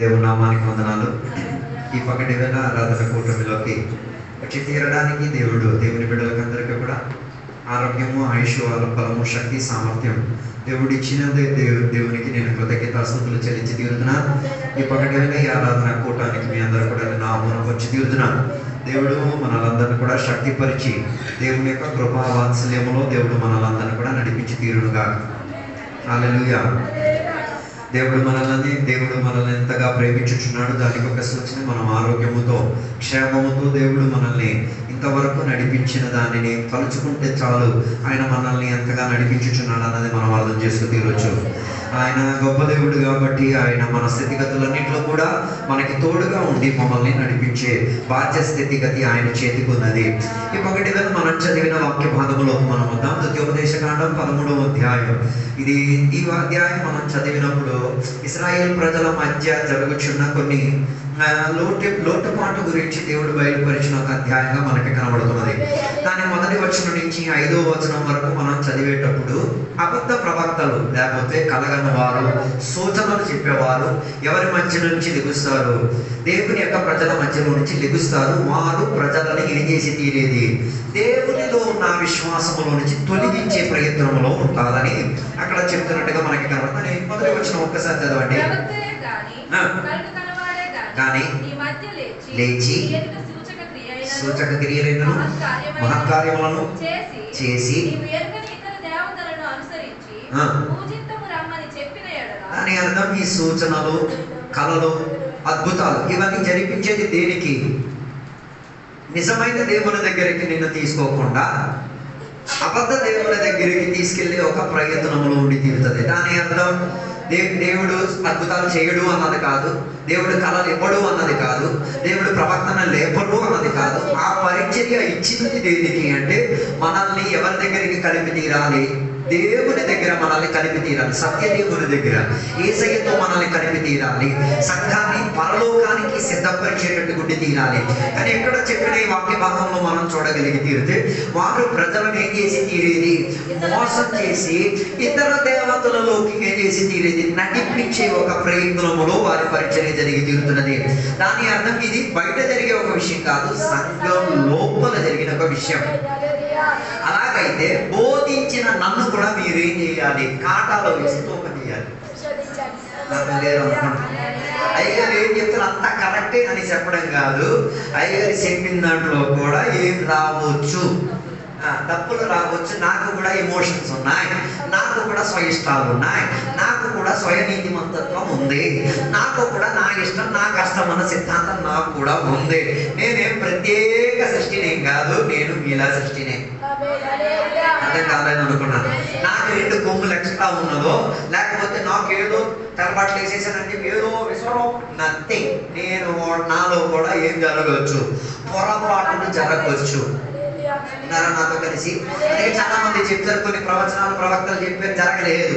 దేవుని నామానికి వందనాలు. ఈ పగటి వేళ ఆరాధన కూటమిలోకి వచ్చి తీరడానికి దేవుని బిడ్డలకందరికీ కూడా ఆరోగ్యము, ఆయుష్, బలము, శక్తి, సామర్థ్యం దేవుడు ఇచ్చిన దేవునికి నేను కృతజ్ఞతాస్తుతులు చెల్లించి తీరుతున్నాను. ఈ పగటి వేళ ఈ ఆరాధన కూటానికి మీ అందరూ కూడా నేను ఆహ్వానం వచ్చి తీరుతున్నాను. దేవుడు మనలందరినీ కూడా శక్తిపరిచి దేవుని యొక్క కృపా వాత్సల్యములో దేవుడు మనలందరినీ కూడా నడిపించి తీరునుగా. హల్లెలూయా. దేవుడు మనల్ని ఎంతగా ప్రేమించుచున్నాడు దానికి ఒక సూచన మనం ఆరోగ్యముతో, క్షేమముతో దేవుడు మనల్ని ఇంతవరకు నడిపించిన దానిని తలుచుకుంటే చాలు ఆయన మనల్ని ఎంతగా నడిపించుచున్నాడు అన్నది మనం అర్థం చేసుకు తీరొచ్చు. ఆయన గొప్ప దేవుడు కాబట్టి ఆయన మన స్థితిగతులన్నింటిలో కూడా మనకి తోడుగా ఉండి మమ్మల్ని నడిపించే బాధ్య స్థితిగతి ఆయన చేతికి ఉన్నది. ఈ ఒకటి వేళ మనం చదివిన వాక్య భాగంలో మనం వద్దాం. ద్వితీయోపదేశకాండం 13వ అధ్యాయం. ఈ అధ్యాయం మనం చదివినప్పుడు ఇశ్రాయేల్ ప్రజల మధ్య జరుగుచున్న కొన్ని లోటుపాటు గురించి దేవుడు బయలుపరిచిన ఒక అధ్యాయంగా మనకి కనబడుతున్నది. దాని మొదటి వచనం నుంచి 5వ వచనం వరకు మనం చదివేటప్పుడు అబద్ధ ప్రవక్తలు లేకపోతే కలగని వారు, సూచనలు చెప్పేవారు ఎవరి మధ్య నుంచి లెగుస్తారు? దేవుని యొక్క ప్రజల మధ్యలో నుంచి లెగుస్తారు. వారు ప్రజలను ఏం చేసి తీరేది? దేవునిలో ఉన్న విశ్వాసములో నుంచి తొలగించే ప్రయత్నంలో ఉంటారని అక్కడ చెప్తున్నట్టుగా మనకి కనబడుతుంది. మొదటి వచనం ఒక్కసారి చదవండి. కానీ లేచి సూచక క్రియలను, మహత్కార్యములను చేసి దాని అర్థం ఈ సూచనలు, కళలు, అద్భుతాలు ఇవన్నీ జరిపించేది దేనికి? నిజమైన దేవుని దగ్గరికి నిన్ను తీసుకోకుండా అబద్ధ దేవుని దగ్గరికి తీసుకెళ్లి ఒక ప్రయత్నంలో ఉండి తీరుతుంది. దాని అర్థం దేవుడు అద్భుతాలు చేయడు అన్నది కాదు, దేవుడు కళలు ఇవ్వడు అన్నది కాదు, దేవుడు ప్రవక్తన లేపడు అన్నది కాదు. ఆ పరిచర్య ఇచ్చినది దేనికి అంటే మనల్ని ఎవరి దగ్గరికి కలిపి తీరాలి? దేవుని దగ్గర మనల్ని కలిపి తీరాలి. సత్యదేవుని దగ్గర యేసయ్యతో మనల్ని కలిపి తీరాలి. సంఘాన్ని పరలోకానికి సిద్ధపరిచేటట్టు గుడ్డి తీరాలి. కానీ ఎక్కడ చెప్పిన ఈ వాక్య భాగంలో మనం చూడగలిగి తీరితే వారు ప్రజలను ఏం చేసి తీరేది? మోసం చేసి ఇతర దేవతలలోకి ఏం చేసి తీరేది? నడిపించే ఒక ప్రయత్నములో వారి పరిచర్య జరిగి తీరుతున్నది. దాని అర్థం ఇది బయట జరిగే ఒక విషయం కాదు, సంఘం లోపల జరిగిన ఒక విషయం. అలాగైతే బోధించిన నన్ను కూడా మీరేం చేయాలి? కాటాలో వేసి తోక తీయాలి. అయ్యగారు ఏం చెప్తారు అంతా కరెక్టే అని చెప్పడం కాదు. అయ్యగారు చెప్పిన దాంట్లో కూడా ఏం రావచ్చు, తప్పులు రావచ్చు. నాకు కూడా ఎమోషన్స్ ఉన్నాయి, నాకు కూడా స్వయిష్టాలు ఉన్నాయి, నాకు కూడా స్వయనీతి మంతత్వం ఉంది, నాకు కూడా నా ఇష్టం, నా కష్టం అన్న సిద్ధాంతం నాకు కూడా ఉంది. నేనేం ప్రత్యేక సృష్టినేం కాదు, నేను మీలా సృష్టినే. అర్థం కాదని అనుకున్నాను. నాకు 2 కొమ్ములు ఎక్స్ట్రా ఉన్నదో లేకపోతే నాకు ఏదో తెరబాట్లు వేసేసానని చెప్పి ఏదో విశ్వరూపం నథింగ్. నేను నాలో కూడా ఏం జరగవచ్చు, పొరపాటును జరగవచ్చు. నాతో కలిసి అందుకే చాలా మంది చెప్తారు, కొన్ని ప్రవక్తలు చెప్పారు జరగలేదు.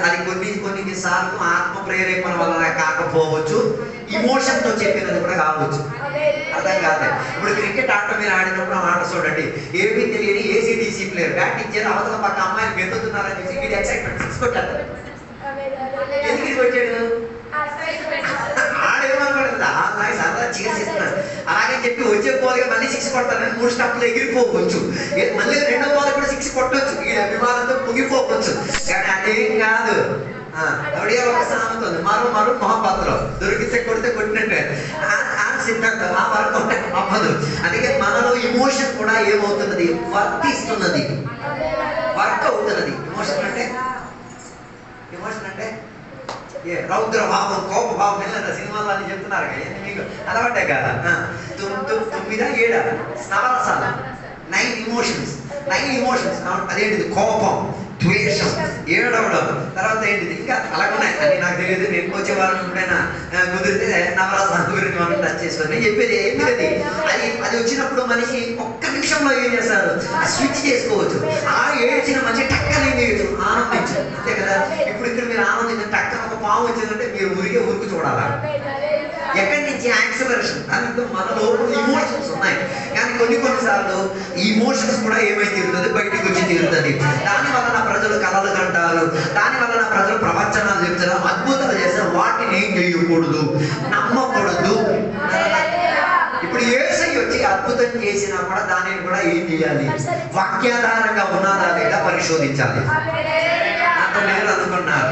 అది కొన్ని సార్లు ఆత్మ ప్రేరేపణ వల్ల కాకపోవచ్చు, ఇమోషన్ తో చెప్పినది కూడా కావచ్చు. అర్థం కాదు. ఇప్పుడు క్రికెట్ ఆట మీరు ఆడినప్పుడు ఆట చూడండి, ఏమీ తెలియని ఏసీడీసీ ప్లేయర్ బ్యాట్ ఇచ్చారు, అవతల పక్క అమ్మాయిలు గెలుతున్నారని చెప్పి వీడు ఎక్సైట్మెంట్ 6 కొట్టారు. ఎందుకు వచ్చాడు? ఆడేమనుకుంటుంది సరదా చేసేస్తున్నాడు. అలాగే చెప్పి వచ్చే బాల్గా మళ్ళీ 6 కొడతానని 3 స్టెప్లు ఎగిరిపోవచ్చు. మళ్ళీ 2వ బాల్ కూడా 6 కొట్టవచ్చు, ఈ అభిమానంతో ముగిపోవచ్చు. కానీ అదేం కాదు. ఎవడియో ఒక సామెత ఉంది, మరో మొహబ్బత్తులో దొరికితే కొడితే కొట్టినట్టే. ఆ సిద్ధాంతం ఆ వర్క్ అవ్వదు. అందుకే మనలో ఎమోషన్ కూడా ఏమవుతున్నది? వర్తిస్తున్నది, వర్క్ అవుతున్నది. ఎమోషన్ అంటే రౌద్ర భావం, కోప భావం, వెళ్ళదా సినిమాలో అని చెప్తున్నారు కదా, మీకు అలవాటే కదా. 9 7 నవరసాలు, 9 ఎమోషన్స్. అదేంటిది? కోపం, ద్వేషం, ఏడవడం, తర్వాత ఏంటిది ఇంకా అలాగున్నాయి అని నాకు తెలియదు. నేను వచ్చే వారం ఎప్పుడైనా కుదిరితే నవరసాల గురించి మనం టచ్ చేసుకొని నేను చెప్పేది ఏంటిది? అది వచ్చినప్పుడు మనిషి ఒక్క నిమిషంలో ఏం చేస్తారు? స్విచ్ చేసుకోవచ్చు. ఆ ఏడ్చిన మనిషి టక్కన ఏం చేయొచ్చు? ఆనందించు. అంతే కదా. ఇప్పుడు ఇక్కడ మీరు ఆనందించిన టక్కన ఒక పాము వచ్చిందంటే మీరు ఊరికి చూడాలా? ఎక్కడి నుంచి యాక్సిలరేషన్? దానికి మనలో ఎమోషన్స్ ఉన్నాయి. కానీ కొన్నిసార్లు ఇమోషన్స్ కూడా ఏమై తీరుతుంది, బయటికి వచ్చి తీరుతుంది. దాని వలన ప్రజలు కలలు కంటారు, దాని వలన ప్రజలు ప్రవచనాలు చెప్తారు, అద్భుతాలు చేస్తారు. వాటిని ఏం చేయకూడదు, నమ్మకూడదు. ఇప్పుడు యేసయ్య వచ్చి అద్భుతం చేసినా కూడా దానిని కూడా ఏం చేయాలి, వాక్యాధారంగా ఉన్నదా లేదా పరిశోధించాలి. అంత మీరు అనుకున్నారు.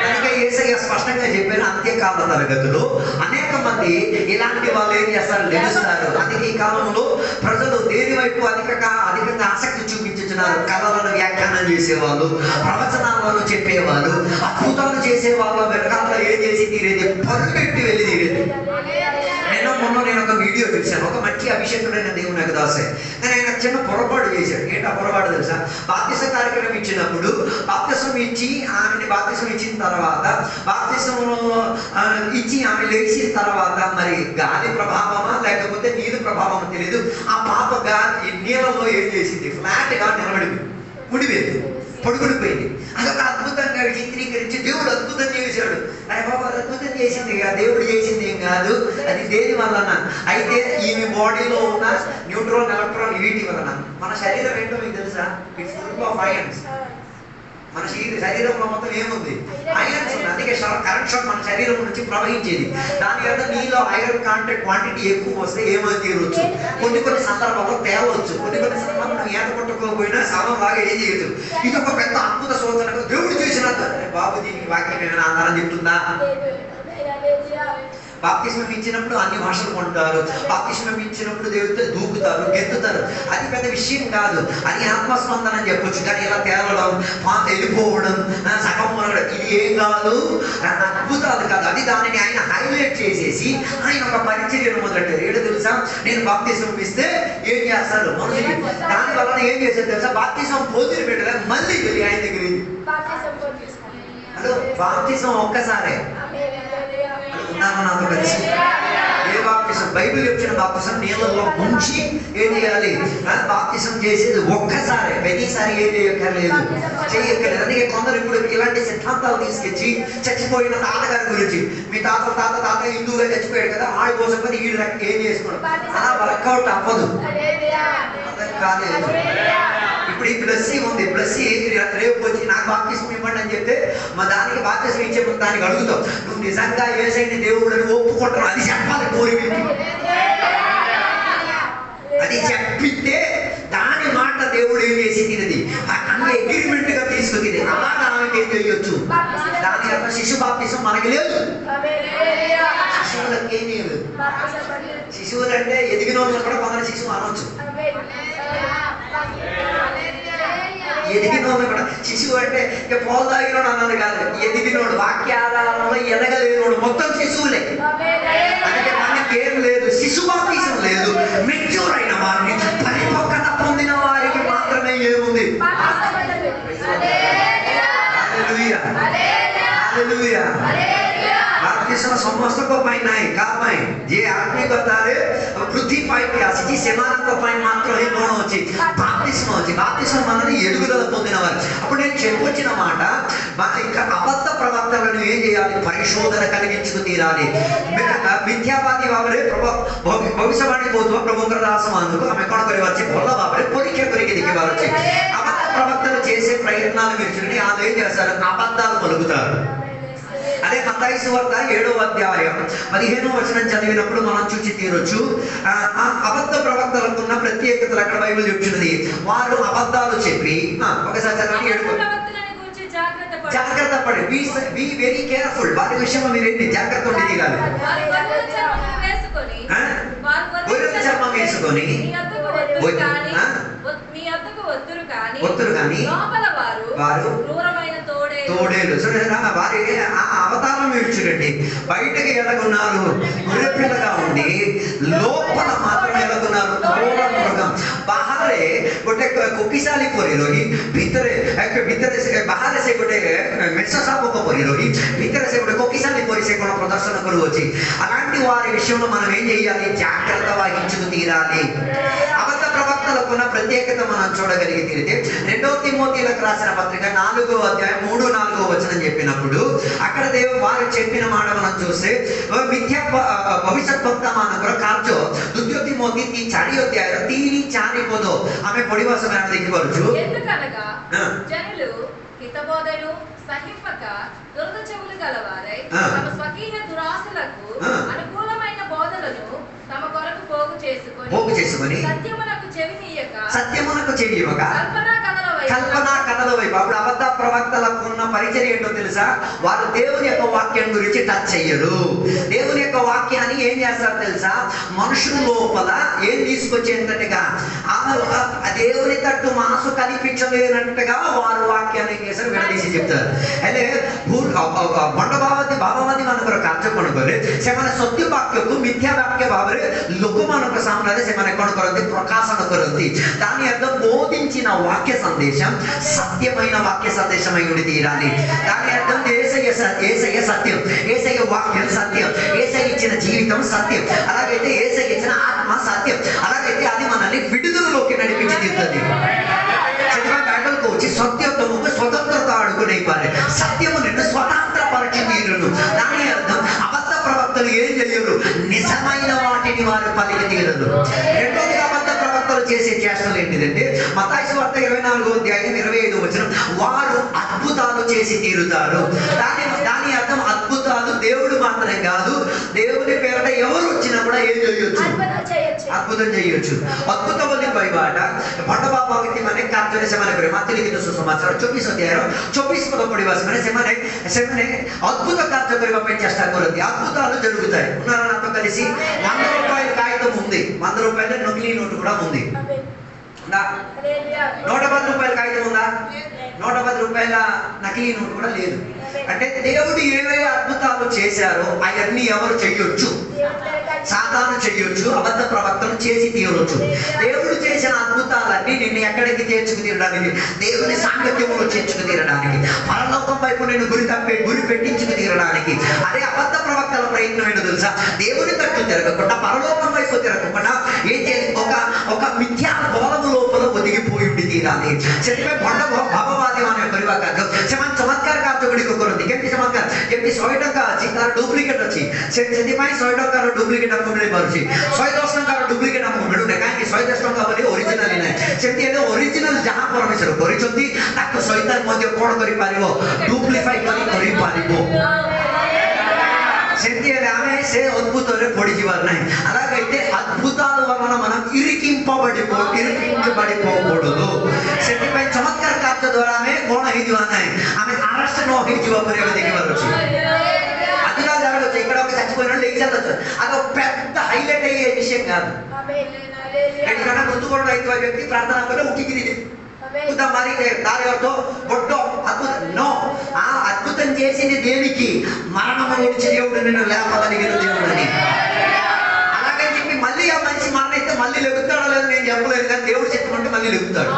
అందుకే యేసయ్య స్పష్టంగా చెప్పారు, అంత్యకాల తరగతులు అనేక మంది ఇలాంటి వాళ్ళు ఏం చేస్తారు, తెలుస్తారు. అందుకే ఈ కాలంలో ప్రజలు దేని వైపు అధికంగా ఆసక్తి చూపించుతున్నారు. కళలను వ్యాఖ్యానం చేసేవాళ్ళు, ప్రవచనాలను చెప్పేవాళ్ళు, అద్భుతాలు చేసేవాళ్ళ వెనకాల ఏం చేసి తీరేది, పరుగెట్టి వెళ్ళి తీరేది. నేను ఒక వీడియో చూశాను. ఒక మంచి అభిషేకుడైన దేవుని యొక్క దాసే, కానీ ఆయన చిన్న పొరపాటు చేశాడు. ఏంటి ఆ పొరపాటు తెలుసా? బాప్తిసం కార్యక్రమం ఇచ్చినప్పుడు బాప్తిసం ఇచ్చి ఆమెని బాప్తిసం ఇచ్చిన తర్వాత, బాప్తిసం ఇచ్చి ఆమె లేచిన తర్వాత మరి గాలి ప్రభావమా లేకపోతే నీరు ప్రభావమా తెలియదు, ఆ పాప నీళ్ళలో ఏం చేసింది, ఫ్లాట్ గా నిలబడింది, ముడిపోయింది, పొడుగుడిపోయింది. అదొక అద్భుతంగా చిత్రీకరించి దేవుడు అద్భుతం చేశాడు. అరే బాబా, అద్భుతం చేసింది కాదు, దేవుడు చేసింది ఏం కాదు, అది దేని వలన అయితే ఈమె బాడీలో ఉన్న న్యూట్రాన్, ఎలక్ట్రాన్ వీటి వలన. మన శరీరం ఏంటో మీకు తెలుసా? It's full of irons. మన శరీరంలో మొత్తం ఏముంది, ఐరన్స్ ఉంది. అందుకే కరెంట్ షాక్ మన శరీరం నుంచి ప్రవహించేది. దాని వల్ల నీలో ఐరన్ క్వాంటిటీ ఎక్కువ వస్తే ఏమో తీరవచ్చు, కొన్ని సందర్భాల్లో తేవచ్చు, కొన్ని సందర్భాల్లో ఈత కొట్టుకోకపోయినా శవం లాగా ఏం చేయొచ్చు. ఇది ఒక పెద్ద అద్భుత సూచనగా దేవుడు చేసినంత. బాబు దీనికి వాక్యం ఏమైనా ఆధారం చెప్తుందా? బాప్తిస్మం ఇచ్చినప్పుడు అన్ని భాషలు కొంటారు, బాప్తిస్మం ఇచ్చినప్పుడు దేవుడితో దూకుతారు, గెంతుతారు. అది పెద్ద విషయం కాదు, అది ఆత్మస్పందన అని చెప్పొచ్చు. కానీ ఇలా తేలడం, వెళ్ళిపోవడం, సగం మునగడం, ఇది ఏం కాదు, అద్భుతాలు కాదు. అది దానిని ఆయన హైలైట్ చేసేసి ఆయన ఒక పరిచర్యను మొదలెట్టారు. ఏడు తెలుసా? నేను బాప్తిస్మం ఇస్తే ఏం చేస్తారు మనుషులు, దాని వలన ఏం చేశారు తెలుసా? బాప్తిస్మం పొందిన పెట్టలే, మళ్ళీ వెళ్ళి ఆయన దగ్గర హలో బాప్తిస్మం ఒక్కసారే ఉన్నామా నాతో కలిసి? ఏ బాప్తిసం? బైబిల్ చెప్పిన బాప్తిసం నీళ్ళలో ముంచి ఏం చేయాలి, బాప్తిసం చేసేది ఒక్కసారి, ప్రతిసారి ఏం చేయక్కర్లేదు. అందుకే కొందరు ఇప్పుడు ఇలాంటి సిద్ధాంతాలు తీసుకొచ్చి చచ్చిపోయిన తాతగారి గురించి, మీ తాత హిందూగా చచ్చిపోయాడు కదా, ఆడి కోసం కూడా ఈ రకం ఏం చేసుకోవడం, అలా వర్కౌట్ అవ్వదు. అర్థం కాలేదు. ఇప్పుడు ఈ బ్లెస్సీ ఉంది, బ్లెస్సీ రేపు వచ్చి నాకు బాప్తిసం ఇవ్వండి అని చెప్తే మా దానికి బాప్తిసం ఇచ్చే దానికి అడుగుతాం, నువ్వు నిజంగా యేసయ్యని దేవుడు అని ఒప్పుకుంటావు, అది చెప్పాలి కోరిక. అది చెప్పితే దాని మాట దేవుడు ఏం చేసి తినది, అన్ని అగ్రిమెంట్ గా తీసుకుని అలాగా ఆమెకి ఏం చేయొచ్చు. దాని యొక్క శిశు బాప్తిసం మనకి లేదు, శిశువులకి ఏం లేదు. శిశువులు అంటే ఎదిగిన వాళ్ళు కూడా కొందరు శిశువు అనవచ్చు. ఎదిగినోడు కూడా శిశువు అంటే ఇక పోలు తాగినోడు అన్నది కాదు, ఎదిగినోడు, వాక్యాధారంలో ఎదగలేనోడు మొత్తం శిశువులే. అందుకే మనకేం లేదు, శిశు బాప్తిసం లేదు. మెచ్యూర్ అయిన వారిని, పరిపక్వత పొందిన వారికి మాత్రమే ఏముంది. హల్లెలూయా, హల్లెలూయా. बाप्तिस्म समस्त को पाई नहीं का पाई जे आदमी को तारे पृथ्वी पाई की आसी सेमान को पाई मात्र ही कोण వచ్చి బాప్తిస్మ మనని ఎదుగుదల పొందినవారు. అప్పుడు నేను చెప్పొచ్చిన మాట, ఇక అబద్ధ ప్రవక్తలను ఏం చేయాలి, పరిశోధన కలిగించుకు తీరాలి. మిథ్యావాది వావరే భవిష్యవాణి పోతూ ప్రభుంకర దాసమానుకు ఆమె కొన కరి వచ్చి పొల్ల వావరే పొరికే పొరికి దిగి వారొచ్చి అబద్ధ ప్రవక్తలు చేసే ప్రయత్నాలు విడిచిని వాళ్ళు ఏం చేస్తారు, అబద్ధాలు పలుకుతారు. అదే మత్తయి సువార్త 7వ అధ్యాయం 15వ వచనం చదివినప్పుడు మనం చూసి తీరొచ్చు. అబద్ధ ప్రవక్తలకు ఉన్న ప్రత్యేకతలు అక్కడ బైబిల్ చెప్తున్నది. వారు అబద్ధాలు చెప్పి ఒకసారి చదవండి. జాగ్రత్త పడి, బీ వెరీ కేర్ఫుల్. వారి విషయంలో మీరు ఏంటి జాగ్రత్త ఉండి తీరాలి. గొర్రెల చర్మం వేసుకొని ఒత్తురు కానీ వారు తోడేలు వారి అవతారం చూడండి. బయటకి ఎలాగున్నారు, గొర్రె పిల్లగా ఉండి లోపల మాత్రం ఎలాగున్నారు, క్రూర మృగం. బాహరే ଗୋଟେ କୋକିଶାଲି ପରି ରହି ଭିତରେ ସେ ବାହାରେ ସେ ଗୋଟେ ମେଷ ସାପକ ପରି ରହି ଭିତରେ ସେ ଗୋଟେ କୋକିଶାଲି ପରି ସେ କ'ଣ ପ୍ରଦର୍ଶନ କରୁଅଛି. అలాంటి వారి విషయంలో మనం ఏం చేయాలి, జాగ్రత్త వహించుకు తీరాలి. అబద్ధ ప్రవక్తలకు ఉన్న ప్రత్యేకత మనం చూడగలిగితే 2 తిమోతిలకు రాసిన పత్రిక 4వ అధ్యాయం 3-4 వచనం చెప్పినప్పుడు అక్కడ వారు చెప్పిన మాట మనం చూస్తే భవిష్యత్ వర్తమాನ କାର୍ଯ୍ୟ 2 తిమోతి 4 ଅଧ୍ୟାୟର 3-4 ପଦ ଆମେ ପଢିବା ସମୟରେ ଦେଖିପାରୁଛୁ। ఎందుకనగా జనులు హితబోధను సహింపక దురద చెవులు గలవారై తమ స్వకీయ దురాశలకు అనుకూలమైన బోధలను తమ కొరకు పోగు చేసుకొని సత్యమునకు చెవినియక కల్పనా కథల వైపు అప్పుడు అబద్ధ ప్రవక్తలకు ఉన్న పరిచయం ఏంటో తెలుసా? వారు దేవుని యొక్క వాక్యం గురించి టచ్ చెయ్యరు. దేవుని యొక్క వాక్యాన్ని ఏం చేస్తారు తెలుసా? మనుషుల లోపల ఏం తీసుకొచ్చేటట్టుగా దేవుని తట్టు మనసు కనిపించలేనట్టుగా వారు వాక్యాన్ని ఏం చేస్తారు? విడదీసి చెప్తారు। ହେଲେ ଭଣ୍ଡଭାବାଦୀ ଭାବବାଦୀ ମାନଙ୍କର କାର୍ଯ୍ୟ କ'ଣ କରେ? ସେମାନେ ସତ୍ୟ ବାକ୍ୟକୁ ମିଥ୍ୟା ବାକ୍ୟ ଭାବରେ ଲୋକମାନଙ୍କ ସାମ୍ନାରେ ସେମାନେ କ'ଣ କରନ୍ତି? ప్రకాశన କରନ୍ତି। దాని అర్థం బోధించిన వాక్య సందేశం సత్యమైన వాక్య సందేశమై ఉండి తీరాలి। దాని అర్థం యేసయ్య సత్యం, యేసయ్య వాక్యం సత్యం, యేసయ్య ఇచ్చిన జీవితం సత్యం, అలాగైతే యేసయ్య ఇచ్చిన ఆత్మ సత్యం, అలాగైతే అది మనల్ని విడుదలలోకి నడిపించి తీరుతుంది। బైబిల్ కోచి సత్యత్వముకు స్వతంత్రత అడుగునైపారే, సత్యము నిన్ను స్వతంత్రపరిచి తీరును। దాని అర్థం అబద్ధ ప్రవక్తలు ఏం చేయరు? నిజమైన వాటిని వారు పలికి తీరరు। రెండోది అబద్ధ ప్రవక్తలు చేసే చేష్టలు ఏంటిదంటే మత్తయి సువార్త 24వ అధ్యాయం 25వ వచనం, వారు అద్భుతాలు చేసి తీరుతారు। దాని అర్థం అద్భుతాలు దేవుడు మాత్రమే కాదు, దేవుని పేరిట ఎవరు వచ్చినా కూడా ఏం చేయొచ్చు? అద్భుతం చేయొచ్చు। ଅଦ୍ଭୁତ ବୋଲି କହିବାଟା ଭଣ୍ଡଭାବ ମାନେ କାର୍ଯ୍ୟରେ ସେମାନେ କରିବେ। ମାଥିରେ କିନ୍ତୁ ସୁସମାଚାର 24 ଅଧ୍ୟାୟର 24 ପଦ ପଢିବା ସେମାନେ ଅଦ୍ଭୁତ କାର୍ଯ୍ୟ କରିବା ପାଇଁ ଚେଷ୍ଟା କରନ୍ତି। అద్భుతాలు జరుగుతాయి। ఉన్నారా నాతో కలిసి? 100 రూపాయల కాగితం ఉంది, 100 రూపాయల నకిలీ నోటు కూడా ఉంది। 110 రూపాయల కాగితం ఉందా? 110 రూపాయల నకిలీ నోటు కూడా లేదు। అంటే దేవుడు ఏవే అద్భుతాలు చేశారో అవన్నీ ఎవరు చెయ్యొచ్చు? సాతాను చెయ్యొచ్చు, అబద్ధ ప్రవక్తలు చేసి తీరొచ్చు। దేవుడు చేసిన అద్భుతాలన్నీ నిన్ను ఎక్కడికి చేర్చుకు తీరడానికి? దేవుని సాంగత్యంలో చేర్చుకు తీరడానికి, పరలోకం వైపు నేను గురి పెట్టించుకు తీరడానికి। అదే అబద్ధ ప్రవక్తల ప్రయత్నం ఏంటో తెలుసా? దేవుని తట్టు తిరగకుండా పరలోకం వైపు తిరగకుండా ఏం చేయాలి? ఒక మిథ్యా బోధము లోపల ఒదిగిపోయి ఉండి తీరాలి। ସେଥିପାଇଁ ଭଣ୍ଡ ଭାବବାଦୀ ମାନେ କରିବା କାର୍ଯ୍ୟ, ସେମାନେ ଚମତ୍କାର କାର୍ଯ୍ୟ ଗୁଡ଼ିକ କରନ୍ତି। କେମିତି ଚମତ୍କାର? ଯେମିତି 100 ଟଙ୍କା ଅଛି ତାର ଡୁପ୍ଲିକେଟ ଅଛି, ସେଥିପାଇଁ 100 ଟଙ୍କାର ଡୁପ୍ଲିକେଟ ଆମକୁ ମିଳିପାରୁଛି, 110 ଟଙ୍କାର ଡୁପ୍ଲିକେଟ ଆମକୁ ମିଳୁନି। କାହିଁକି? 110 ଟଙ୍କା ବୋଲି ଓରିଜିନାଲ ନାହିଁ। ସେମିତି ହେଲେ ଓରିଜିନାଲ ଯାହା ପରମେଶ୍ୱର କରିଛନ୍ତି ତାକୁ ଶୈତାନ ମଧ୍ୟ କ'ଣ କରିପାରିବ? ଡୁପ୍ଲିଫାଇ କରିପାରିବ। ସେମିତି ହେଲେ ଆମେ ସେ ଅଦ୍ଭୁତରେ ପଡ଼ିଯିବାର ନାହିଁ। అలాగైతే అద్భుతాల వలన మనం ఇరికించబడిపోకూడదు। ସେଥିପାଇଁ ଚମତ୍କାର କାର୍ଯ୍ୟ ଦ୍ୱାରା ଆମେ କ'ଣ ହେଇଯିବା ନାହିଁ? ଆମେ ଆରେଷ୍ଟ ନ ହେଇଯିବା ପରି ଆମେ ଦେଖିପାରୁଛୁ। అదిగా జరగచ్చు, ఇక్కడ ఒక చచ్చిపోయిన లేచి వెళ్ళచ్చు, అది ఒక పెద్ద హైలైట్ అయ్యే విషయం కాదు। ఎక్కడ మృతుకోవడం అయితే వ్యక్తి ప్రార్థన కన్నా ఉట్టికిరి మరి దాని అర్థం బొట్టో అద్భుతం నో, ఆ అద్భుతం చేసింది దేనికి? మరణము నుంచి దేవుడు నిన్ను లేపగలిగిన దేవుడు అని। అలాగని చెప్పి మళ్ళీ ఆ మనిషి మరణైతే మళ్ళీ లెగుతాడో లేదో నేను చెప్పలేదు, కానీ దేవుడు చెప్పుకుంటే మళ్ళీ లెగుతాడు।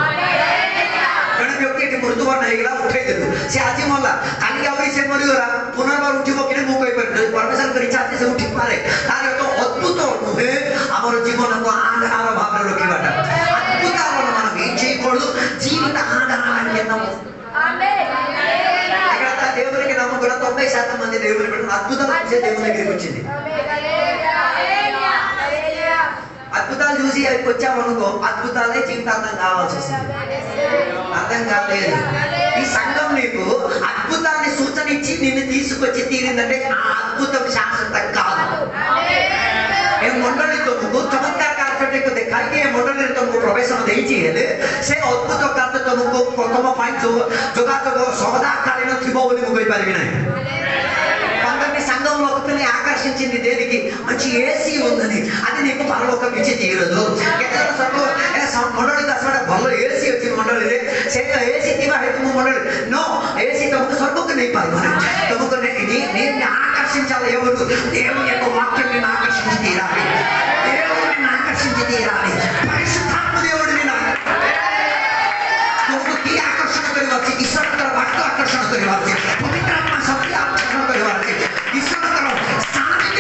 ଜଣେ ବ୍ୟକ୍ତି ଏଠି ମୃତ୍ୟୁବରଣ ହେଇଗଲା, ଉଠେଇଦେଲୁ, ସେ ଆଜି ମଲା, କାଲି ଆହୁରି ସେ ମରିଗଲା, ପୁନର୍ବାର ଉଠିବ କି ମୁଁ କହିପାରିବି। ପରମେଶ୍ୱରଙ୍କ ଇଚ୍ଛା ଅଛି ସେ ଉଠି ପାରେ। ତାର ଏକ ଅଦ୍ଭୁତ ନୁହେଁ ଆମର ଜୀବନକୁ ఆధార ଭାବରେ ରଖିବାଟା। అద్భుత వల్ల మనం ఏం చేయకూడదు? జీవిత ఆధారాన్ని ఇక్కడ దేవునికి నమ్మకం 90% మంది దేవుని పెట్టిన అద్భుతాలు చూసే దేవుని దగ్గరికి వచ్చింది। అద్భుతాలు చూసి వచ్చామనుకో, అద్భుతాలే జీవితాంతం కావాల్సి వస్తుంది। అర్థం కాలేదు? ఈ సంఘం నీకు అద్భుతాన్ని సూచన ఇచ్చి నిన్ను తీసుకొచ్చి తీరిందంటే ఆ అద్భుతం శాశ్వతం కాదు। ଏ ମଣ୍ଡଳୀ ତମକୁ ଚମତ୍କାର କାର୍ଯ୍ୟଟିକୁ ଦେଖାଇକି ଏ ମଣ୍ଡଳୀରେ ତମକୁ ପ୍ରବେଶନ ଦେଇଛି, ହେଲେ ସେ ଅଦ୍ଭୁତ କାର୍ଯ୍ୟ ତମକୁ ତମ ପାଇଁ ଯୋଗାଯୋଗ ସଦାକାଳୀନ ଥିବ ବୋଲି ମୁଁ କହିପାରିବି ନାହିଁ। కొందరిని సంఘంలోకి పిల్లి ఆకర్షించింది దేనికి? మంచి ఏసీ ఉందని, అది నీకు పరలోకం ఇచ్చి తీరదు। ମଣ୍ଡଳୀକୁ ଆସିବାଟା ଭଲ ଏସି ଅଛି ମଣ୍ଡଳୀରେ, ସେ ଏସି ଥିବା ହେତୁ ମୁଁ ମଣ୍ଡଳୀ ନో, ఏసీ ତମକୁ ସ୍ୱର୍ଗକୁ ନେଇପାରିବ ନାହିଁ। ତମକୁ నిన్ను ఆకర్షించాలి ఎవరు? దేవుని యొక్క వాక్యం నిన్ను ఆకర్షించి తీరాలి, దేవుడు నిన్ను ఆకర్షించి తీరాలి, పరిశుద్ధాత్మ దేవుడు నిన్ను ତମକୁ କି ଆକର୍ଷଣ କରିବାର ଅଛି? ଈଶ୍ୱରଙ୍କର ବାକ୍ୟ ଆକର୍ଷଣ କରିବାର ଅଛି, ପବିତ୍ର ଆତ୍ମା ଶକ୍ତି ଆକର୍ଷଣ କରିବାର ଅଛି, ଈଶ୍ୱରଙ୍କର ସାନ୍ନିଧ୍ୟ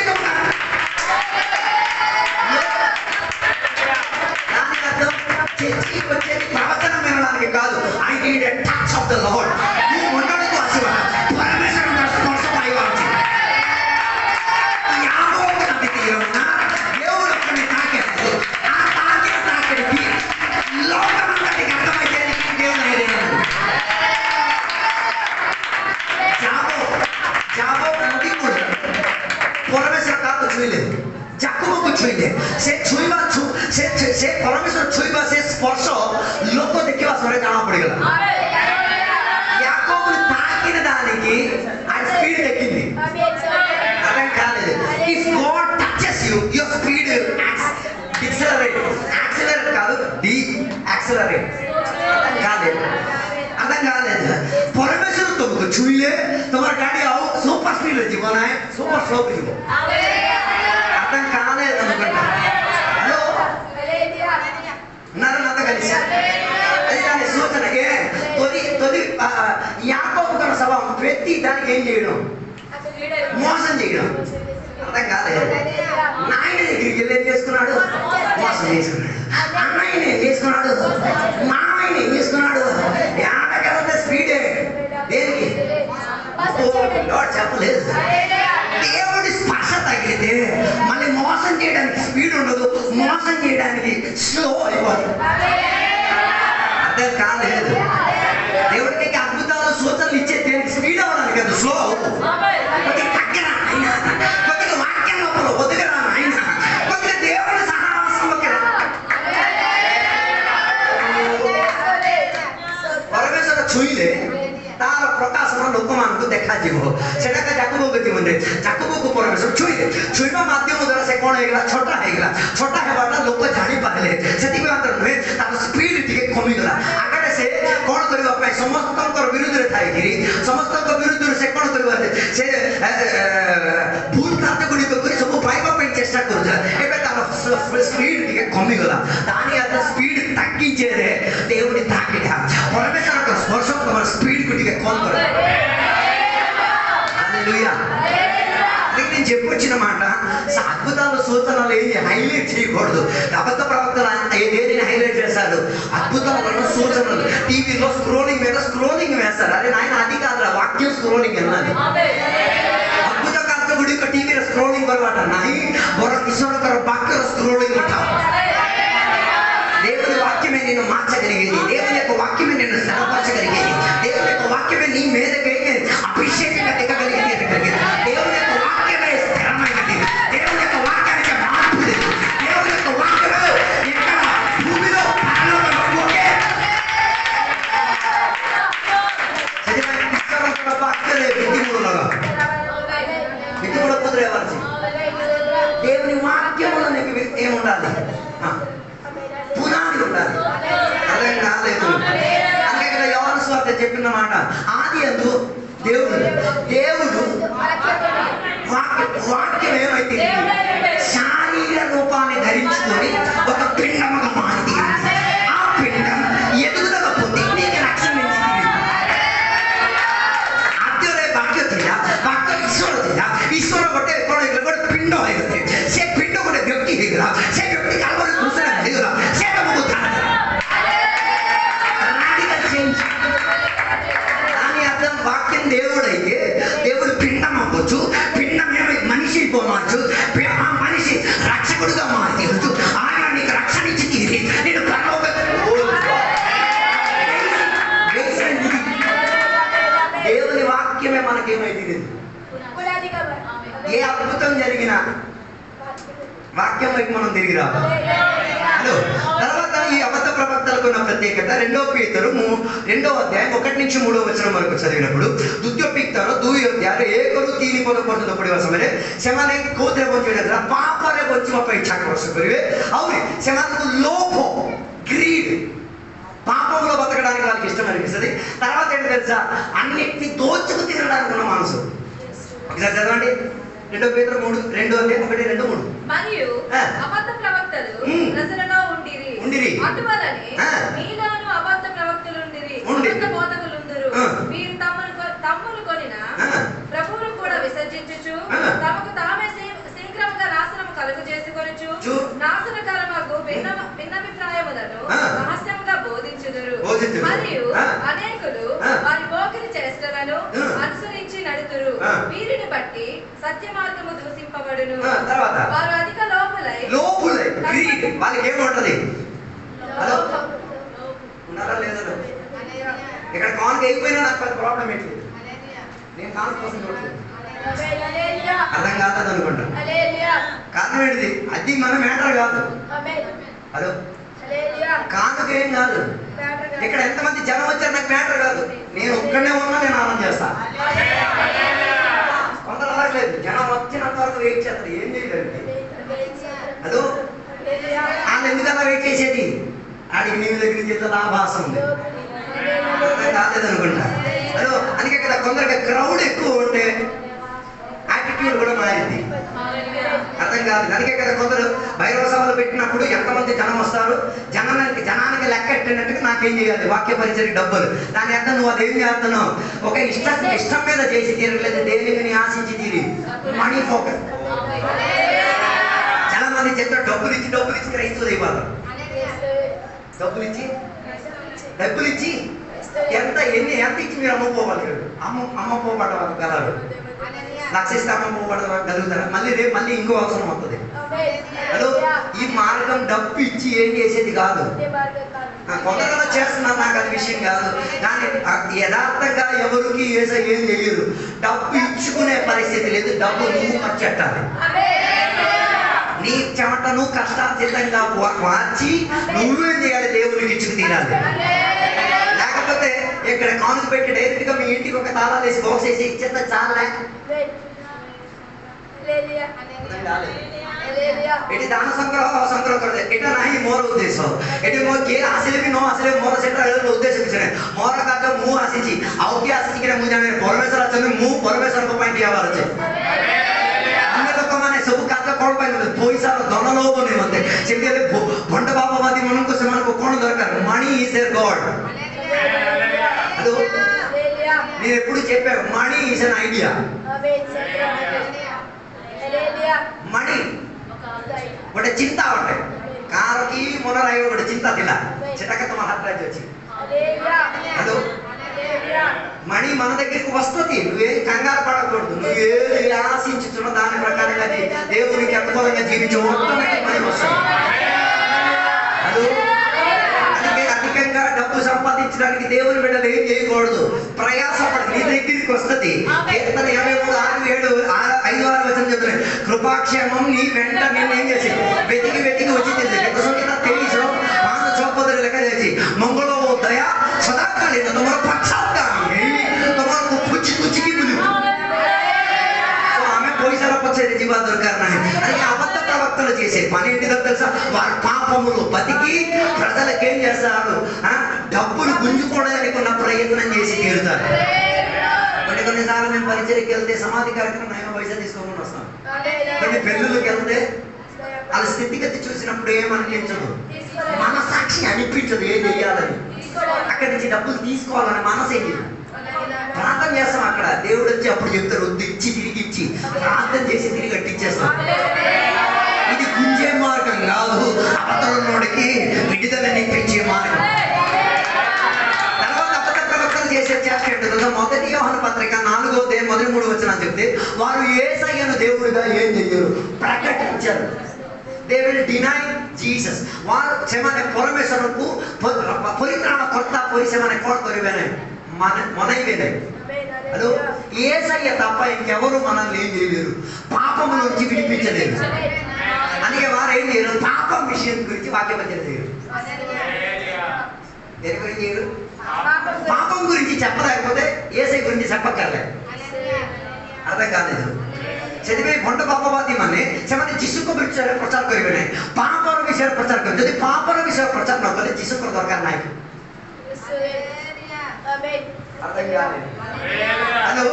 পরমেশ্বর কাউকে ছুঁইলে, যাকবকে ছুঁইলে, সে ছুঁইবা সে পরমেশ্বর ছুঁইবা সে স্পর্শ লোক ଦେଖିବା ସମୟରେ ଜଣା ପଡ଼ିଗଲା। యాకోబుని తాకిన దానికి ఆ స్పీడ్ ఎక్కింది, అర్థం కాలేదు. If God touches you your speed accelerate, accelerate కాదు డీయాక్సిలరేట్, अर्थात परमेश्वर तुमको छुईले तुम्हारा गाड़ी आओ सुपर स्पीड जीवन है, सुपर स्लो जीवन अर्थात काले हेलो नर नत కలిసి అది దాని సూచన ఏ తొలి యాకోబు తన స్వభావం ప్రతి దానికి ఏం చేయడం, మోసం చేయడం. అర్థం కాలేదు. నాయన దగ్గరికి వెళ్ళి ఏం చేసుకున్నాడు, మోసం చేసుకున్నాడు. అన్నయ్యని ఏం చేసుకున్నాడు, మామయ్యని ఏం చేసుకున్నాడు. యాడకలంటే స్పీడే దేనికి చెప్పలేదు. దేవుడి స్పర్శ తగిలితే మళ్ళీ మోసం చేయడానికి స్పీడ్ ఉండదు, మోసం చేయడానికి స్లో అయిపోతుంది. అర్థం కాలేదు. దేవుడికి అద్భుతాలు సూచనలు ఇచ్చే దేనికి స్పీడ్ అవ్వడానికి అది స్లో అవుతుంది. కొద్దిగా తగ్గరా ఆయన, కొద్దిగా వాక్యం లోపల ఒదిగరా ఆయన, కొద్దిగా దేవుడి సహవాసంలోకి ପରମେଶ୍ୱର ଛୁଇଁଲେ ତାର ପ୍ରକାଶନ ଲୋକମାନଙ୍କୁ ଦେଖାଯିବ। ସେଟାକୁ ଯାକବକୁ ଜୀବନରେ ଯାକବକୁ ପରମେଶ୍ୱର ଛୁଇଁଲେ, ଛୁଇଁବା ମାଧ୍ୟମ ଦ୍ୱାରା ସେ କ'ଣ ହେଇଗଲା, ଛୋଟା ହେଇଗଲା। ଛୋଟା ହେବାଟା ଲୋକ ଜାଣିପାରିଲେ, ସେଥିପାଇଁ ମାତ୍ର ନୁହେଁ ତାର ସ୍ପିଡ୍ ଟିକେ କମିଗଲା। ଆଗରେ ସେ କ'ଣ କରିବା ପାଇଁ ସମସ୍ତଙ୍କର ବିରୁଦ୍ଧରେ ଥାଇକିରି ସମସ୍ତଙ୍କ ବିରୁଦ୍ଧରେ ସେ କ'ଣ କରିବା, ସେ ଭୁଲ କାର୍ଯ୍ୟ ଗୁଡ଼ିକ କରି ସବୁ ପାଇବା ପାଇଁ ଚେଷ୍ଟା କରୁଥିଲା। ଏବେ ତାର ସ୍ପିଡ୍ ଟିକେ କମିଗଲା। దాని యొక్క స్పీడ్ తగ్గించేదే దేవుని తాకిట। పరమేశ్వర యొక్క స్పర్శ తమ స్పీడ్ కు ଟିକେ కమ్ కర। హల్లెలూయా। అందుకే నేను చెప్పొచ్చిన మాట, అద్భుతాలు సూచనలు ఏది హైలైట్ చేయకూడదు। అబద్ధ ప్రవక్తలు ఏదేని హైలైట్ చేశాడు, అద్భుతాలను సూచనలు టీవీలో స్క్రోలింగ్ మీద స్క్రోలింగ్ వేస్తారు। అరే నాయన అది కాదురా, వాక్యం స్క్రోలింగ్ వెళ్ళాలి। अद्भुत कार्य गुड़ी को टीवी रे स्क्रॉलिंग करवाटा नहीं, बरं ईश्वर कर वाक्य रे स्क्रॉलिंग उठाओ। దేవుని వాక్యమే నిన్ను మార్చగలిగేది, దేవుని యొక్క వాక్యమే నిన్ను స్థిరపరచగలిగేది, దేవుని యొక్క వాక్యమే నీ మీదకి అభిషేకంగా దిగగలిగేది, దేవుని యొక్క వాక్యమే స్థిరమైనది, దేవుని యొక్క వాక్యానికి మార్పు లేదు, దేవుని యొక్క వాక్యమే ఎక్కడ భూమిలో పరలోకంలో ఒకే సజీవమైన ईश्वर వాక్యలే విధిములుగా విధిముల కుదిరేవాల్సి దేవుని వాక్యములో నీకు ఏముండాలి, పునాది ఉండాలి। అర్థం కాలేదు। అందుకే ఇక్కడ యోహాను సువార్త చెప్పిన మాట, ఆది యందు దేవుడు వాక్యం ఏమైతే శారీర రూపాన్ని ధరించుకొని ఒక పిండముగా మారింది। ఆ పిండం ఎదుగుదల పొంది నీకు రక్షణ ఇచ్చింది। ଆଦ୍ୟରେ ବାକ୍ୟ ଥିଲା, ବାକ୍ୟ ଈଶ୍ୱର ଥିଲା, ଈଶ୍ୱର ଗୋଟେ କ'ଣ ହେଇଗଲା, ଗୋଟେ ପିଣ୍ଡ ହେଇଗଲେ, ସେ ପିଣ୍ଡ ଗୋଟେ ବ୍ୟକ୍ତି ହେଇଗଲା, ସେ ବ୍ୟକ୍ତି କାଲବାରୀ କ୍ରୁଶରେ ହେଇଗଲା, ସେ ତମକୁ రాడికల్ చేంజ్। దాని అర్థం వాక్యం దేవుడైతే దేవుడు పిండం అవ్వచ్చు, పిండం ఏమై మనిషి పోవచ్చు, ఆ మనిషి రక్షకుడుగా మారవచ్చు, ఆయన నీకు రక్షణ ఇచ్చి తీరి నేను దేవుని వాక్యమే మనకేమైంది, ఏ అద్భుతం జరిగినా వాక్యం వైపు మనం తిరిగి రావాలి। హలో, తర్వాత ఈ అబద్ధ ప్రవక్తలకు ఉన్న ప్రత్యేకత 2 పేతురు 2వ అధ్యాయం 1 నుంచి 3వ వచనం వరకు చదివినప్పుడు, ଦ୍ୱିତୀୟ ପିତର 2 ଅଧ୍ୟାୟରେ 1ରୁ 3 ପଦ ପର୍ଯ୍ୟନ୍ତ ପଢିବା ସମୟରେ ସେମାନେ କୋଉଥିରେ ବଞ୍ଚିବେ ନା ପାପରେ ବଞ୍ଚିବା ପାଇଁ ଇଚ୍ଛା ପ୍ରକାଶ କରିବେ। ଆହୁରି ସେମାନଙ୍କୁ ଲୋଭ ଗ୍ରୀଡ୍ పాపంలో బతకడానికి వాళ్ళకి ఇష్టం అనిపిస్తుంది। తర్వాత ఏంటి తెలుసా, అన్నిటిని దోచుకు తినడానికి ఉన్న మనసు। ఒకసారి చదవండి 2 పేతురు 3 2 1 2 3 మరియు అబద్ధ ప్రవక్తలు ప్రజలలో ఉండిరి, అటువలనే మీలోను అబద్ధ ప్రవక్తలు ఉండిరి, అబద్ధ బోధకులు ఉందరు, వీరు తమ్ములు కొనిన ప్రభువును కూడా విసర్జించుచు తమకు తామే శీఘ్రముగా నాశనము కలుగు చేసుకొనుచు నాశనకరమగు భిన్నాభిప్రాయములను రహస్యముగా బోధించుదురు। మరియు అనేకులు వారి పోకిరి చేష్టలను అనుసరించి నడుతురు, వీరిని బట్టి సత్య మార్గము దూషింపబడును। వారు అధిక లోపులై వాళ్ళకి ఏముంటది, ఉన్నారా లేదా, ఇక్కడ కాన్కి అయిపోయినా నాకు పెద్ద ప్రాబ్లం ఏంటి, నేను కాన్ కోసం చూడలేదు, అర్థం కాదు అనుకుంటా. కారణం ఏంటిది? అది మన మ్యాటర్ కాదు. హలో, కానుక ఏం కాదు. ఇక్కడ ఎంతమంది జనం వచ్చారు నాకు మ్యాటర్ కాదు. నేను ఒక్కడనే ఉన్నా నేను ఆనందం చేస్తా. కొందరు అడగలేదు, జనం వచ్చినంత వరకు వెయిట్ చేస్తారు. ఏం చేయలేదు. హలో, వాళ్ళు ఎందుకన్నా వెయిట్ చేసేది? ఆడికి నీ దగ్గర నుంచి ఎంత లాభాసం ఉంది కాలేదనుకుంటా. హలో, అందుకే కదా కొందరికి క్రౌడ్ ఎక్కువ ఉంటే యాటిట్యూడ్ కూడా మారింది. అర్థం కాదు. అందుకే కదా కొందరు భైరవ సభలు పెట్టినప్పుడు ఎంతమంది జనం వస్తారు, జనానికి లెక్క ఎట్టినట్టుగా నాకేం చేయాలి, వాక్య పరిచయకి డబ్బులు. దాని అర్థం నువ్వు అదేం చేస్తున్నావు? ఒక ఇష్టం మీద చేసి తీరలేదు, దేనిని ఆశించి తీరి. Money focus. చాలా మంది చేత డబ్బులు ఇచ్చి క్రైస్తవులు అయిపోతారు. డబ్బులు ఇచ్చి ఎంత ఇచ్చి మీరు అమ్మపోగలరు. అమ్మపోబడ్డ గలరు. లక్షిస్తే అమ్మపోబడగలుగుతారా? మళ్ళీ ఇంకో అవసరం వస్తుంది. హలో, ఈ మార్గం డబ్బు ఇచ్చి ఏం చేసేది కాదు. కొందరు చేస్తున్నారు, నాకు అది విషయం కాదు. కానీ యథార్థంగా ఎవరికి ఏం చేయరు. డబ్బు ఇచ్చుకునే పరిస్థితి లేదు. డబ్బు నువ్వు ఖర్చెట్టాలి. నీ చెమటను కష్టాతీతంగా మార్చి నువ్వేం చేయాలి? దేవునికి ఇచ్చుకు తీరాలి. లేకపోతే ఇక్కడ కానుక పెట్టి డైరెక్ట్ గా మీ ఇంటికి ఒక తాళాలు వేసి బాక్స్ వేసి ఇచ్చేస్తా చాలే. एटी दान संग्रह करते एटा नाही मोर उद्देश्य एटी मो के आसिले भी नो आसिले मोर सेटा उद्देश्य किछ नै मोर का जो मु आसीची आउ के आसीची कि मु जाने परमेश्वर अछन मु परमेश्वर को पाई दियावार छे अन्य लोक माने सब काज कोन पाई पैसा धन लोभ नै मते सेते भंड बाबावादी मन को समान को कोन दरकार money is there god hello నేను ఎప్పుడు చెప్పాను money is an idea money ଗୋଟେ ଚିନ୍ତା ଅଟେ କାର କି ମନ ରହିବ ଗୋଟେ ଚିନ୍ତା ଥିଲା ସେଟାକେ ତମ ହାତରେ ଅଛି హలో మణి మన దగ్గరికి వస్తుంది నువ్వేం కంగారు పడకూడదు నువ్వు ఏది ఆశించుతున్న దాని ప్రకారంగా దేవునికి అనుకూలంగా జీవించు ఆటోమేటిక్ మనీ వస్తుంది హలో అధికంగా డబ్బు సంపాదించడానికి దేవుని బిడ్డలు ఏం చేయకూడదు ప్రయాసపడి నీ దగ్గరికి వస్తుంది కీర్తన 23:6-7-5-6 చెప్తున్నాయి కృపాక్షేమం నీ వెంట నేను ఏం చేసి వెతికి వచ్చి తెలిసి మాన చౌపదరి లెక్క చేసి మంగళో దయా సదాకాలీన तुम्हारा पक्षात्गामी तुम्हारा कुछ की बोली तो हमें कोई सारा पक्ष जीवा दरकार नहीं अरे అబద్ధ ప్రవక్తలు చేసే పని ఏంటిదో తెలుసా వారి పాపములు బతికి ప్రజలకు ఏం చేస్తారు డబ్బులు గుంజుకోవడానికి ఉన్న ప్రయత్నం చేసి తీరుతారు కొన్నిసార్లు మేము పరిచయకి వెళ్తే సమాధి కార్యక్రమం నేను పైసా తీసుకోకుండా వస్తాం కొన్ని పెళ్ళిళ్ళకి వెళ్తే వాళ్ళ స్థితిగతి చూసినప్పుడు ఏమనిపించదు మనసాక్షి అనిపించదు ఏం చెయ్యాలని అక్కడి నుంచి డబ్బులు తీసుకోవాలని మనసు ప్రార్థన చేస్తాం అక్కడ దేవుడు వచ్చి అప్పుడు చెప్తారు వద్దు ఇచ్చి తిరిగి ఇచ్చి ప్రార్థన చేసి తిరిగి కట్టించేస్తాం ఇది గుంజే మార్గం కాదు అబద్ధంలోడికి విడుదల నిప్పించే మార్గం తర్వాత అబద్ధ ప్రవక్తలు చేసే చేష్టేంటో మొదటి యోహాను పత్రిక 4:3 చెప్తే వారు యేసయ్యను దేవుడిగా ఏం చెయ్యరు ప్రకటించారు they will deny Jesus వారు ସେମାନେ ପରମେଶ୍ୱରଙ୍କୁ ପରିତ୍ରାଣ କର୍ତ୍ତା ପରି ସେମାନେ କ'ଣ କରିବେ ନାହିଁ ମନାଇବେ ନାହିଁ హలో యేసయ్య తప్ప ఇంకెవరు మనల్ని ఏం చేయలేరు పాపం నుంచి విడిపించలేరు అందుకే వారు ఏం చేయరు పాపం విషయం గురించి వాక్యపరిచయం చేయరు దేని గురించి చేయరు పాపం గురించి చెప్పలేకపోతే యేసయ్య గురించి చెప్పక్కర్లేదు అర్థం కాలేదు ସେଥିପାଇଁ ଭଣ୍ଡ ବାପବାଦୀ ମାନେ ସେମାନେ ଯୀଶୁଙ୍କ ବିଷୟରେ ପ୍ରଚାର କରିବେ ନାହିଁ ପାପର ବିଷୟରେ ପ୍ରଚାର କରିବେ ଯଦି ପାପର ବିଷୟରେ ପ୍ରଚାର ନ କଲେ ଯୀଶୁଙ୍କର ଦରକାର ନାହିଁ హలో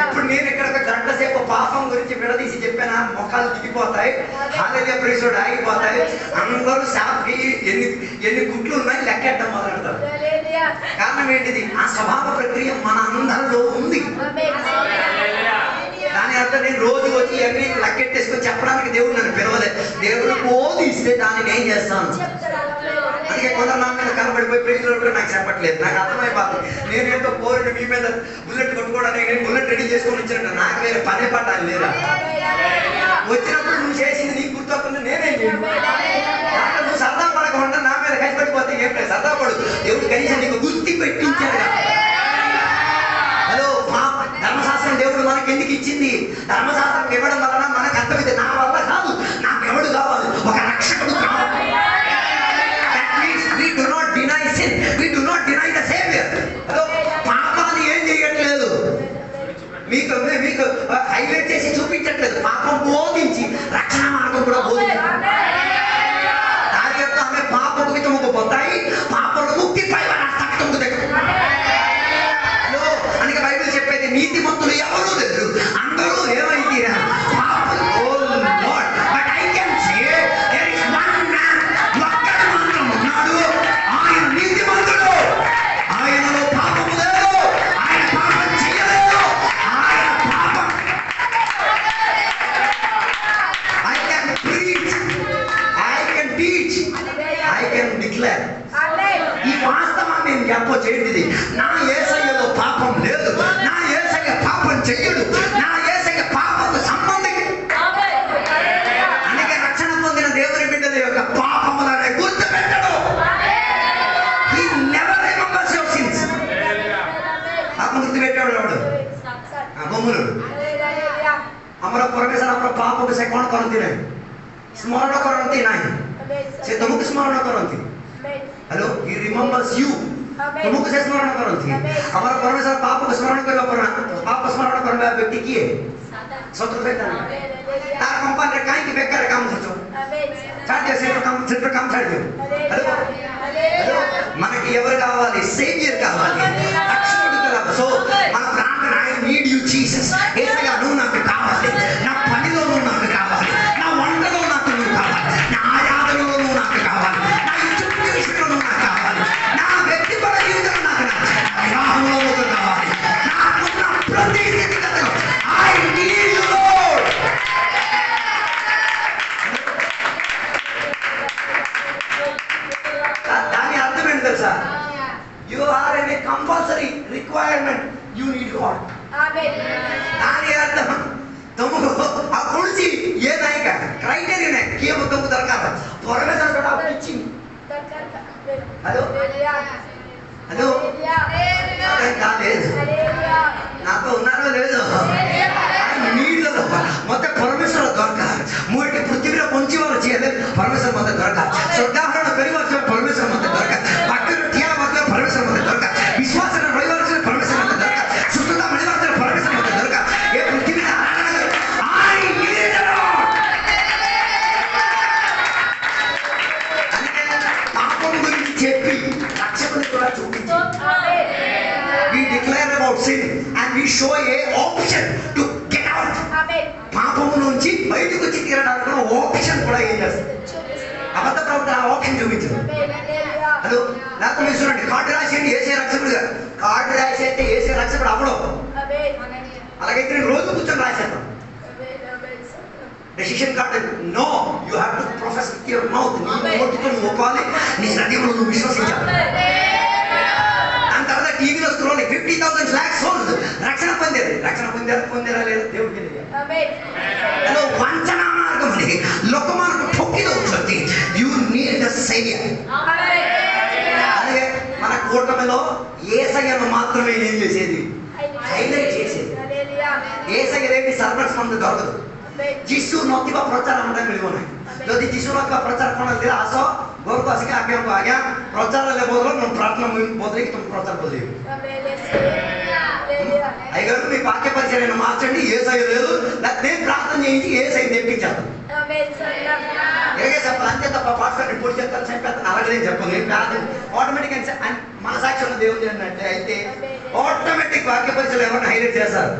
ఇప్పుడు నేను ఇక్కడ ఒక గంట సేపు పాపం గురించి విడదీసి చెప్పినా మొఖాలు దిగిపోతాయి హల్లెలూయా ప్రైజ్ లార్డ్ ఆగిపోతాయి అందరూ సాఫీ ఎన్ని గుట్లు ఉన్నాయి లెక్కెట్టడం మొదలెడతారు కారణం ఏంటిది ఆ స్వభావ ప్రక్రియ మన అందరిలో ఉంది దాని అర్థం నేను రోజు వచ్చి అన్ని లెక్కెట్టేసుకొని చెప్పడానికి దేవుడు నన్ను పిలవలేదు దేవుడు బోధిస్తే దాన్ని ఏం చేస్తాను అందుకే కొందరు నా మీద కనబడిపోయి ప్రేక్షకులు నాకు చెప్పట్లేదు నాకు అర్థమైపోతుంది నేనేంటో కోరిన మీ మీద బుల్లెట్ కొట్టుకోవడానికి బుల్లెట్ రెడీ చేసుకొని వచ్చినట్టు నాకు వేరే పనే పట్టాలి లేదా వచ్చినప్పుడు నువ్వు చేసింది నీకు గుర్తొస్తుంది నేనేం చేయను నువ్వు సరదా పడకుండా నా మీద కష్టపడిపోతే ఏం లేదు సరదా పడు దేవుడు కనీసం నీకు గుర్తి పెట్టించాడు హలో ధర్మశాస్త్రం దేవుడు మనకి ఎందుకు ఇచ్చింది. ధర్మశాస్త్రం ఇవ్వడం వలన మనకు అర్థమైంది, నా వల్ల కాదు, నాకు ఎవడు కావాలి, ఒక రక్షకుడు కావాలి. That means we do not deny sin, we do not deny the Savior. పాపాన్ని ఏం చేయట్లేదు, మీకు మీకు హైలైట్ చేసి చూపించట్లేదు, పాపం బోధించి రక్షణ మార్గం కూడా బోధించారు. దాని యొక్క ఆమె పాపకు వితముకు పోతాయి, పాపలు ముక్తి పై తక్కువ దగ్గర. అందుకే బైబిల్ చెప్పేది నీతిమంతులు ఎవరు లేరు, అందరూ ఏమైతీరా పాపలు. But I can say there is one man, ఒక్కడు మాత్రం ఉన్నాడు, ఆయన నీతిమంతుడు, ఆయనలో పాపము లేదు, ఆయన పాపం చేయలేదు, ఆయన పాపం. I can preach, I can teach, I can declare. ఈ వాస్తవాన్ని నేను చెప్పొచ్చేది, నా యేసయ్యలో పాపం లేదు, నా యేసయ్య పాపం చెయ్యడు, నా యేసయ్య పాపకు సంబంధం. అందుకే రక్షణ పొందిన దేవుని బిడ్డల యొక్క పాపములనే గుర్తుపెట్టడు. He never remembers your sins. పాపం గుర్తుపెట్టాడు ఎవడు? బొమ్మలు. हमरा परमेश्वर हाम्रो पापको से कौन करती नहीं, स्मरण करती नहीं, से तुमको स्मरण करती. हेलो, he remembers you, तुमको से स्मरण करती. हमारा परमेश्वर पाप को स्मरण करवा परना, पाप स्मरण करवा व्यक्ति की है शत्रु बेटा नहीं. तार कंपनी रे काई की बेकार काम करछो, छाड़ दे सेंटर काम छाड़ दे. हेलो हेलो, మనకి ఎవరు కావాలి? సేవియర్ కావాలి, రక్షకుడు కావాలి. సో మన ప్రార్థన, ఐ నీడ్ యు జీసస్. యేసయ్యా నువ్వు నాకు కావాలి, నా పనిలో నువ్వు నాకు కావాలి, నా వంటలో నాకు నువ్వు కావాలి, నా ఆరాధనలో నువ్వు నాకు కావాలి, నా చుట్టూ విషయంలో నువ్వు నాకు కావాలి, నా వ్యక్తిగత జీవితంలో నాకు వివాహంలో నువ్వు కావాలి, నాకున్న ప్రతి స్థితిగతిలో ఐ నీడ్ యు లార్డ్. దాని అర్థం ఏంటి తెలుసా? You are an compulsory requirement, you need god. దాని అర్థం तुमको अब कुर्सी ये नहीं का क्राइटेरियन है कि वो तुमको दरकार है. परमेश्वर का आप टीचिंग. हेलो हेलो, अरे क्या ले ना तो उन्नारो ले दो, नीड लो मत परमेश्वर दरकार. मोटे पृथ्वी रे पंची वाला चाहिए परमेश्वर मत दरकार. श्रद्धाहरण करिवार से परमेश्वर मत दरकार. भक्ति ठिया मत परमेश्वर मत दरकार. विश्वास रे रविवार से परमेश्वर मत दरकार. शुद्धता मणिवार से परमेश्वर मत दरकार. ये पृथ्वी रे I need the Lord. పాపం గురించి చెప్పి రక్షకుని కూడా చూపించు. We declare about sin and we show a option to get out. పాపం నుంచి బయటకు వచ్చి తీరడానికి ఆప్షన్ కూడా ఏం చేస్తారు? అబద్ధ ప్రవర్తన ఆప్షన్ చూపించు. హలో, నాకు మీరు చూడండి, కార్డు రాసేయండి ఏసే రక్షకుడుగా. కార్డు రాసేస్తే ఏసే రక్షకుడు అవ్వడం. అలాగైతే నేను రోజు కూర్చొని రాసేస్తాను. Decision card, no, you have to profess with your mouth. నీ నోటితో నువ్వు ఒప్పాలి, నీ హృదయంలో నువ్వు విశ్వసించాలి. దాని తర్వాత టీవీలో స్క్రోలింగ్ 50,000 lakhs souls రక్షణ పొందేది. రక్షణ పొందేరా లేదా దేవుడికి తెలియదు. హలో, వంచన మార్గం అని లోక మార్గం ఠొక్కి దొరుకుతుంది. You need the saviour. అలాగే మన కూటమిలో యేసయ్యను మాత్రమే ఏం చేసేది? హైలైట్ చేసేది. యేసయ్య లేని సర్వెంట్స్ మనకు దొరకదు. যিশু নথিবা প্রচার আমরা মিলব না. যদি যিশু নথিবা প্রচার কোন দিলে আসো ঘরକୁ ଆସିକି ଆଜ୍ଞାକୁ ଆଜ୍ଞା ପ୍ରଚାର ହେଲେ ବଦଳ ମୁଁ ପ୍ରାର୍ଥନା ବଦଳେଇକି ତୁମ ପ୍ରଚାର ବଦଳେଇବି. అయ్యగారు మీ వాక్య పరిచయం మార్చండి, యేసయ్య లేదు, నేను ప్రార్థన చేయించి యేసయ్య తెప్పించాను. ఎలాగే చెప్పాలి అంతే తప్ప పాస్టర్ రిపోర్ట్ చెప్తాను చెప్పేస్తాను అలాగే చెప్పను. నేను ప్రార్థన ఆటోమేటిక్ అని మన సాక్షి ఉన్న దేవుడు ఏంటంటే అయితే ఆటోమేటిక్ వాక్య పరిచయం ఎవరిని హైలైట్ చేస్తారు?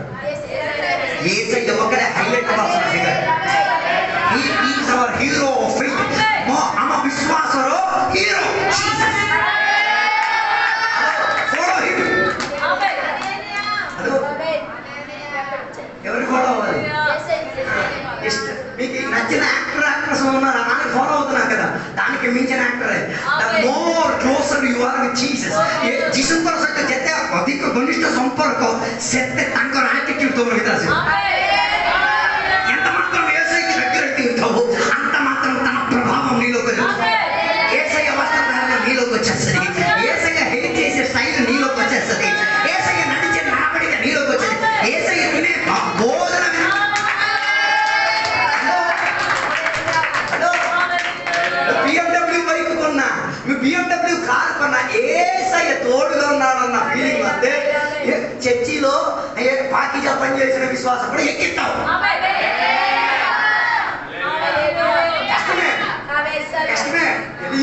యేసయ్య ఒకడే హైలైట్ అవ్వాల్సిన figure. He is our hero of faith. ನಮ್ಮ ವಿಶ್ವಾಸರ hero Jesus. Follow him. Hello. ఎవరు ఫాలో అవ్వాలి? మీకు నచ్చిన యాక్టర్ యాక్ట్రెస్ ఉన్నారు, అలానే ఫాలో అవుతున్నారు కదా, దానికి మించిన యాక్టరే. The more closer you are with Jesus, যিশুଙ୍କର ସହିତ ଯେତେ ଅଧିକ ଘନିଷ୍ଠ ସମ୍ପର୍କ ସେତେ ତାଙ୍କର ଆଟିଟ୍ୟୁଡ୍ ତମ ଭିତରେ ଆସିବ. ఎంత మాత్రం యేసయ్యకి దగ్గరైతే ఉంటావో అంత మాత్రం తన ప్రభావం నీలోకి వచ్చేస్తుంది. యేసయ్య వస్త్రధారణ నీలోకి వచ్చేస్తుంది. యేసయ్య హెయిట్ చేసే స్టైల్ నీలోకి వచ్చేస్తుంది. యేసయ్య నడిచే నడవడిక నీలోకి వచ్చేది. యేసయ్య తినే భోజనం పనిచేసిన విశ్వాసం కూడా ఎక్కిస్తావు. కష్టమే.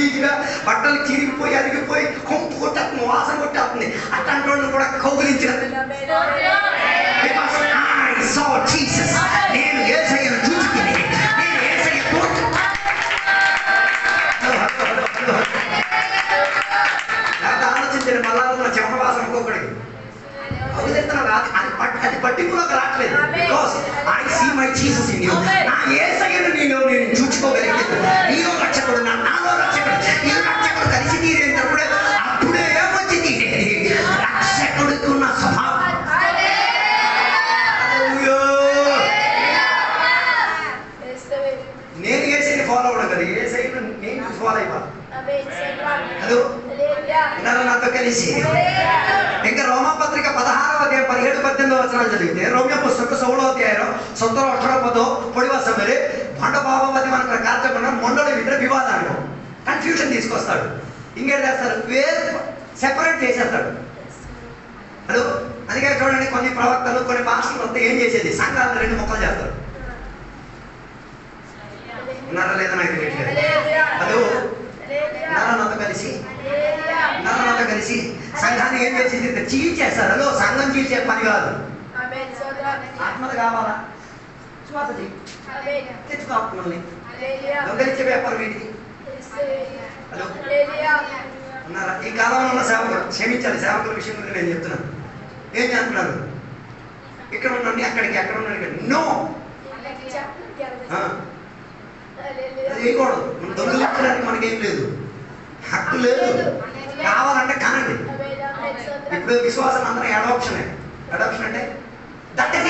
ఈజీగా బట్టలు చిరిగిపోయి అరిగిపోయి కొంపు కొట్టేస్తుంది, వాసన కొట్టేస్తుంది. అట్లాంటి వాళ్ళని కూడా కౌగిలించిన నేను యేసయ్యను చూచుకుని నేను యేసయ్య ఆలోచించండి. మళ్ళా చెమట వాసన ఒక్కొక్కడికి అది పట్టింపులోకి రావట్లేదు. Because I see my Jesus in you. నా యేసయ్యను నేను చూచుకోగలిగితే నీలో రక్షకుడు, నాలో రక్షకుడు, ఈ రక్షకుడు కలిసి తీరేటప్పుడు అప్పుడే వచ్చి తీరేది రక్షకుడికి ఉన్న స్వభావం. నేను యేసయ్యని ఫాలో అవ్వడం కదా, యేసయ్యను నేను ఫాలో అయిపోవాలి. హలో, నాతో కలిసి ఇంకా రోమాపత్రిక 16వ అధ్యాయం 17-18 వచనాలు చదివితే, రోమ్య పుస్తక 16వ అధ్యాయం 17-18 పొడివాస మరి మండపాపతి మన కార్యక్రమం మొండలు వింటే వివాదాలు కన్ఫ్యూజన్ తీసుకొస్తాడు. ఇంకేం చేస్తారు, వేరు సెపరేట్ చేసేస్తాడు. హలో, అందుకే చూడండి కొన్ని ప్రవక్తలు కొన్ని పాస్టర్లు వస్తే ఏం చేసేది, సంఘాలను 2 ముక్కలు చేస్తారు. ఉన్నారా లేదా నాకు తెలియట్లేదు. హలో, నాతో కలిసి సంఘాన్ని ఏం చేసేది, చీల్చేస్తారు. హలో, సంఘం చీల్చే పని కాదు. ఆత్మలు కావాలా, శ్వాస తెచ్చుకో ఆత్మల్ని. దొంగలించే వ్యాపారం ఏంటిది? హలో, ఉన్నారా? ఈ కాలంలో ఉన్న సేవకులు క్షమించాలి, సేవకుల విషయం గురించి నేను చెప్తున్నాను. ఏం చేస్తున్నారు, ఇక్కడ ఉండండి అక్కడికి, అక్కడ ఉండండి, నో అది వేయకూడదు. మనం దొంగలించడానికి మనకేం లేదు, హక్కు లేదు. కావాలంటే కానండి. ఇప్పుడు విశ్వాసం అందరం అడాప్షనే. అడాప్షన్ అంటే దత్తత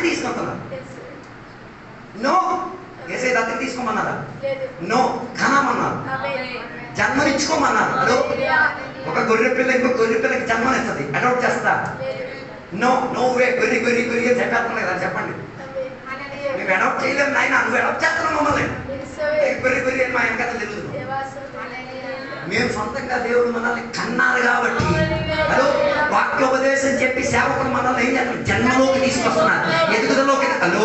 తీసుకుంటున్నారు. నో, ఏసే దత్తత తీసుకోమన్నారా? నో, కనమన్నారు, జన్మనిచ్చుకోమన్నారు. హలో, ఒక గొర్రె పిల్ల ఇంకో గొర్రె పిల్లకి జన్మనిస్తుంది, అడాప్ట్ చేస్తా? నో, నోవే. గొర్రె గొర్రె గొర్రె చెప్పేస్తాను కదా, చెప్పండి. మేము అడాప్ట్ చేయలేము నాయన, నువ్వు అడాప్ట్ చేస్తున్నావు మమ్మల్ని. గొర్రె గొర్రె మా వెనకాల తెలుసు. మేము సొంతంగా దేవుడు మనల్ని కన్నారు కాబట్టి, హలో, వాక్యోపదేశం చెప్పి సేవకులు మనల్ని ఏం చేస్తారు, జన్మలోకి తీసుకొస్తున్నారు, ఎదుగుదలోకి. హలో,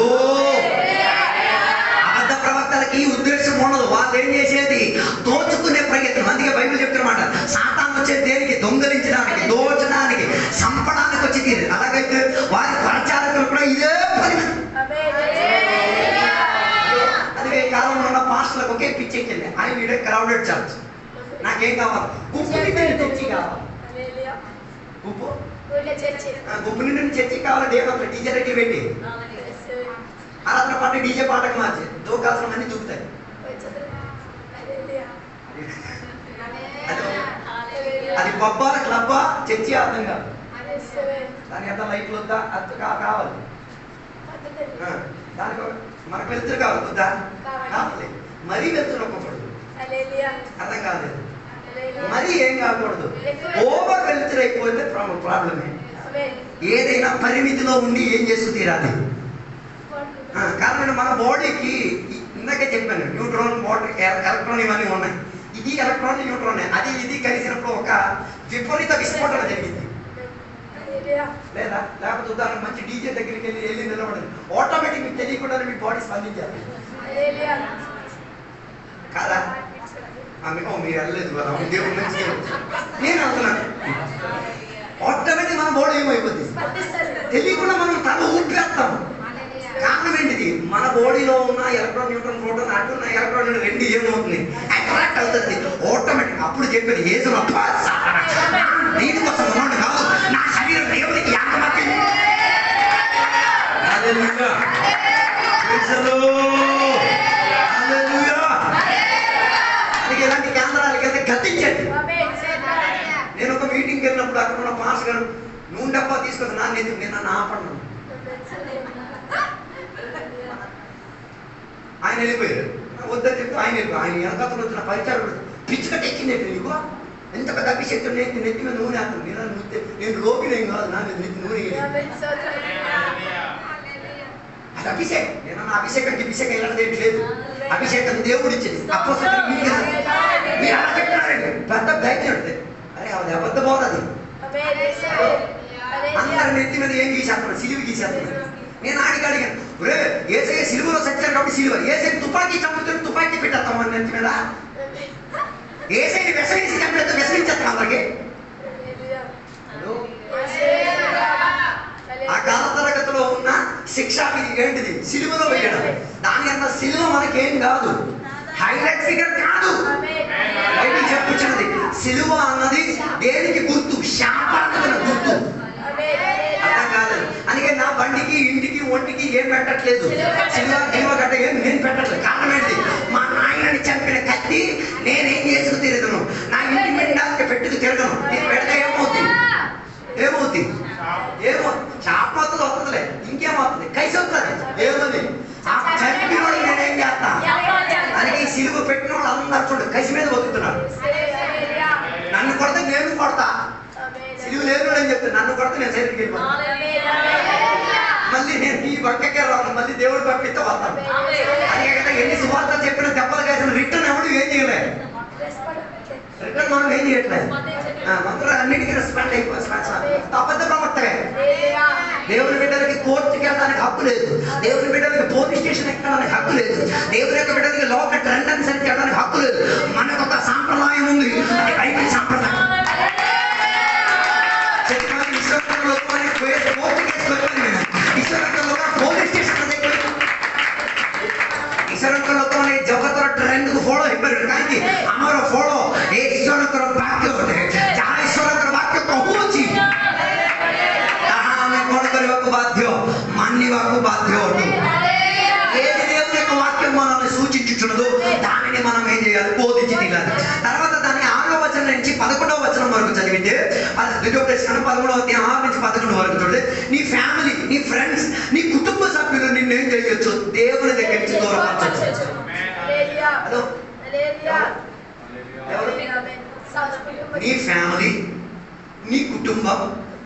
అబద్ధ ప్రవక్తలకి ఉద్దేశం ఉండదు. వాళ్ళు ఏం చేసేది, దోచుకునే ప్రయత్నం. అందుకే బైబిల్ చెప్తున్నమాట, సాతాను వచ్చేది దేనికి, దొంగలించడానికి, దోచడానికి, చంపడానికి వచ్చి తీరు. అలాగైతే వారి పరిచారకులు కూడా ఇదే పని. అందుకే ఈ కాలంలో ఉన్న పాస్టర్లకు ఒకే పిచ్చెక్కింది, ఆయన వీడే క్రౌడెడ్ చర్చ్. నాకేం కావాలి, గుంపు నిండి చర్చి కావాలి. గుంపు నిండి చర్చి కావాలి. దేవుడు డీజే రెడ్డి పెట్టి ఆరాధన పాట డీజే పాటకు మార్చి దూకాల్సిన మంది దూకుతాయి. అది పబ్బా క్లబ్బా చర్చి అర్థం కాదు. దాని ఎంత లైట్లు వద్దా అది కావాలి, దానికి మనకు వెళ్తురు కావాలి, వద్దా కావాలి. మరీ వెళ్తురు ఒక్కకూడదు, అర్థం కాలేదు. మరీ ఏం కాకూడదు, ఓవర్ వెళ్తురు అయిపోతే ప్రాబ్లమే. ఏదైనా పరిమితిలో ఉండి ఏం చేస్తూ తీరాలి. కారణం మన బాడీకి ఇందాకే చెప్పాను, న్యూట్రాన్ బాడీ ఎలక్ట్రాన్ ఇవన్నీ ఉన్నాయి. ఇది ఎలక్ట్రాన్ న్యూట్రాన్, అది ఇది కలిసినప్పుడు ఒక విపరీత విస్ఫోటన జరిగింది లేదా? లేకపోతే ఉదాహరణ మంచి డీజే దగ్గరికి వెళ్ళి నిలబడండి, ఆటోమేటిక్ మీకు తెలియకుండా మీ బాడీ స్పందించాలి కాదా? మీరు వెళ్ళలేదు కదా, దేవుడు మంచి. నేను అంటున్నాను, ఆటోమేటిక్ మన బాడీ ఏమైపోతుంది తెలియకుండా మనం తల ఊపేస్తాం. కారణం ఏంటిది, మన బాడీలో ఉన్న ఎలక్ట్రాన్ న్యూట్రాన్ ప్రోటాన్ అటు ఉన్న ఎలక్ట్రాన్ రెండు ఏమవుతుంది, అట్రాక్ట్ అవుతుంది ఆటోమేటిక్. అప్పుడు చెప్పేది ఏసు దీనికోసం ఉన్నాడు కాదు, నా శరీరం దేవుడికి యాగమతి. అందుకే ఇలాంటి కేంద్రాలకి వెళ్తే గతించండి. నేను ఒక మీటింగ్కి వెళ్ళినప్పుడు అక్కడ ఉన్న పాస్ గారు నూనె డబ్బా తీసుకొచ్చి నేను నన్ను ఆపడ్డాను. ఆయన వెళ్ళిపోయారు, వద్దని చెప్తే ఆయన వెళ్ళిపోయి ఆయన వెనకాతలు వచ్చిన పరిచారుడు పిచ్చుకట్ట ఎక్కింది. నీకు ఎంత పెద్ద అభిషేకం నేను నెత్తి మీద నూనె వేస్తాను, నేను లోకినేం కాదు, నా మీద నెత్తి నూనె. అది అభిషేకం. నేను నా అభిషేకానికి అభిషేకం వెళ్ళడం లేదు, అభిషేకం దేవుడు ఇచ్చింది. అపోస్తలులు మీరు అలా చెప్తున్నారండి, పెద్ద ధైర్యం ఉంటుంది. అరే అది అబద్ధ బోధ, అది అందరి నెత్తి మీద ఏం గీసేస్తున్నాడు? సిలువ గీసేస్తున్నాడు. నేను ఆడికి అడిగాను, ఒరే ఏసయ్య సిలువలో సచ్చారు కాబట్టి సిలువ, ఏసై తుపాకీ చంపుతుంటే తుపాకీ పెట్టేస్తాం మన నెత్తి మీద, ఏసైని విషమించి చంపేస్తే విషమించేస్తాం అందరికి. ఆ కాల తరగతిలో ఉన్న శిక్షా విధి ఏంటిది? సిలువలో వేయడం. దాని అన్న సిలువ మనకేం కాదు, హైలైట్ ఫిగర్ కాదు. బయటికి చెప్పుచున్నది సిలువ అన్నది దేనికి గుర్తు? శాపానికి గుర్తు. అర్థం కాలేదు. అందుకే నా బండికి ఇంటికి ఒంటికి ఏం పెట్టట్లేదు, సిలువ గట్ట ఏం నేను పెట్టట్లేదు. కారణం ఏంటి? మా నాయనని చంపిన కత్తి నేనేం చేసుకు తిరగను, నా ఇంటి పెట్టడానికి పెట్టుకు తిరగను. నేను పెడితే ఏమవుతుంది? ఏమవుతుంది? ఏమో శాపత్తులు వస్తుందిలే, ఇంకేమవుతుంది? కైసి వస్తుంది. ఏమని చంపినోడు నేనేం చేస్తా? అందుకే ఈ సిలువ పెట్టిన వాళ్ళు అందరూ చూడు కసి మీద బతుకుతున్నాడు. నన్ను కొడితే నేను కొడతా, సిలువ లేను అని చెప్తే నన్ను కొడితే నేను సైడ్కి వెళ్ళిపోతాను, మళ్ళీ నేను ఈ పక్కకే రాను, మళ్ళీ దేవుడి పక్కతో వస్తాను. అదే కదా ఎన్ని సువార్తలు చెప్పిన దెబ్బలు కాసిన రిటర్న్ ఎవడు ఏం చేయలేదు, రిటర్న్ మనం ఏం చేయట్లేదు. మంత్రులు అన్నిటికీ రెస్పాండ్ అయిపోయి అబద్ధ ప్రవర్తనే. దేవుని బిడ్డలకి కోర్టుకి వెళ్ళడానికి హక్కు లేదు, దేవుని బిడ్డలకి పోలీస్ స్టేషన్ ఎక్కడానికి హక్కు లేదు, దేవుని యొక్క బిడ్డలకి లోక ట్రెండ్ అనుసరించి వెళ్ళడానికి హక్కు లేదు. మనకు ఒక సాంప్రదాయం ఉంది, అది బైబిల్ సాంప్రదాయం. जगतर ट्रेंड को फॉलो ही पर काहे हमारा फॉलो ए ईश्वर का वाक्य होते हैं, जहां ईश्वर का वाक्य पहुंची तहां हमें कौन करवा को बाध्य माननीवा को बाध्य होते ఏది దేవుని యొక్క వాక్యం మనల్ని సూచించుచున్నదో దానిని మనం ఏం చేయాలి? బోధించి తీరాలి. తర్వాత దాని 6వ వచనం నుంచి 11వ వచనం వరకు చదివితే, ద్వితీయోపదేశకాండం 13వ అధ్యాయం 6 నుంచి 11 వరకు చూడండి. నీ ఫ్యామిలీ, నీ ఫ్రెండ్స్, నీ కుటుంబ సభ్యులు నిన్ను ఏం చేయొచ్చు? దేవుని దగ్గర నుంచి దూరపరచొచ్చు. హలో, నీ ఫ్యామిలీ, నీ కుటుంబం,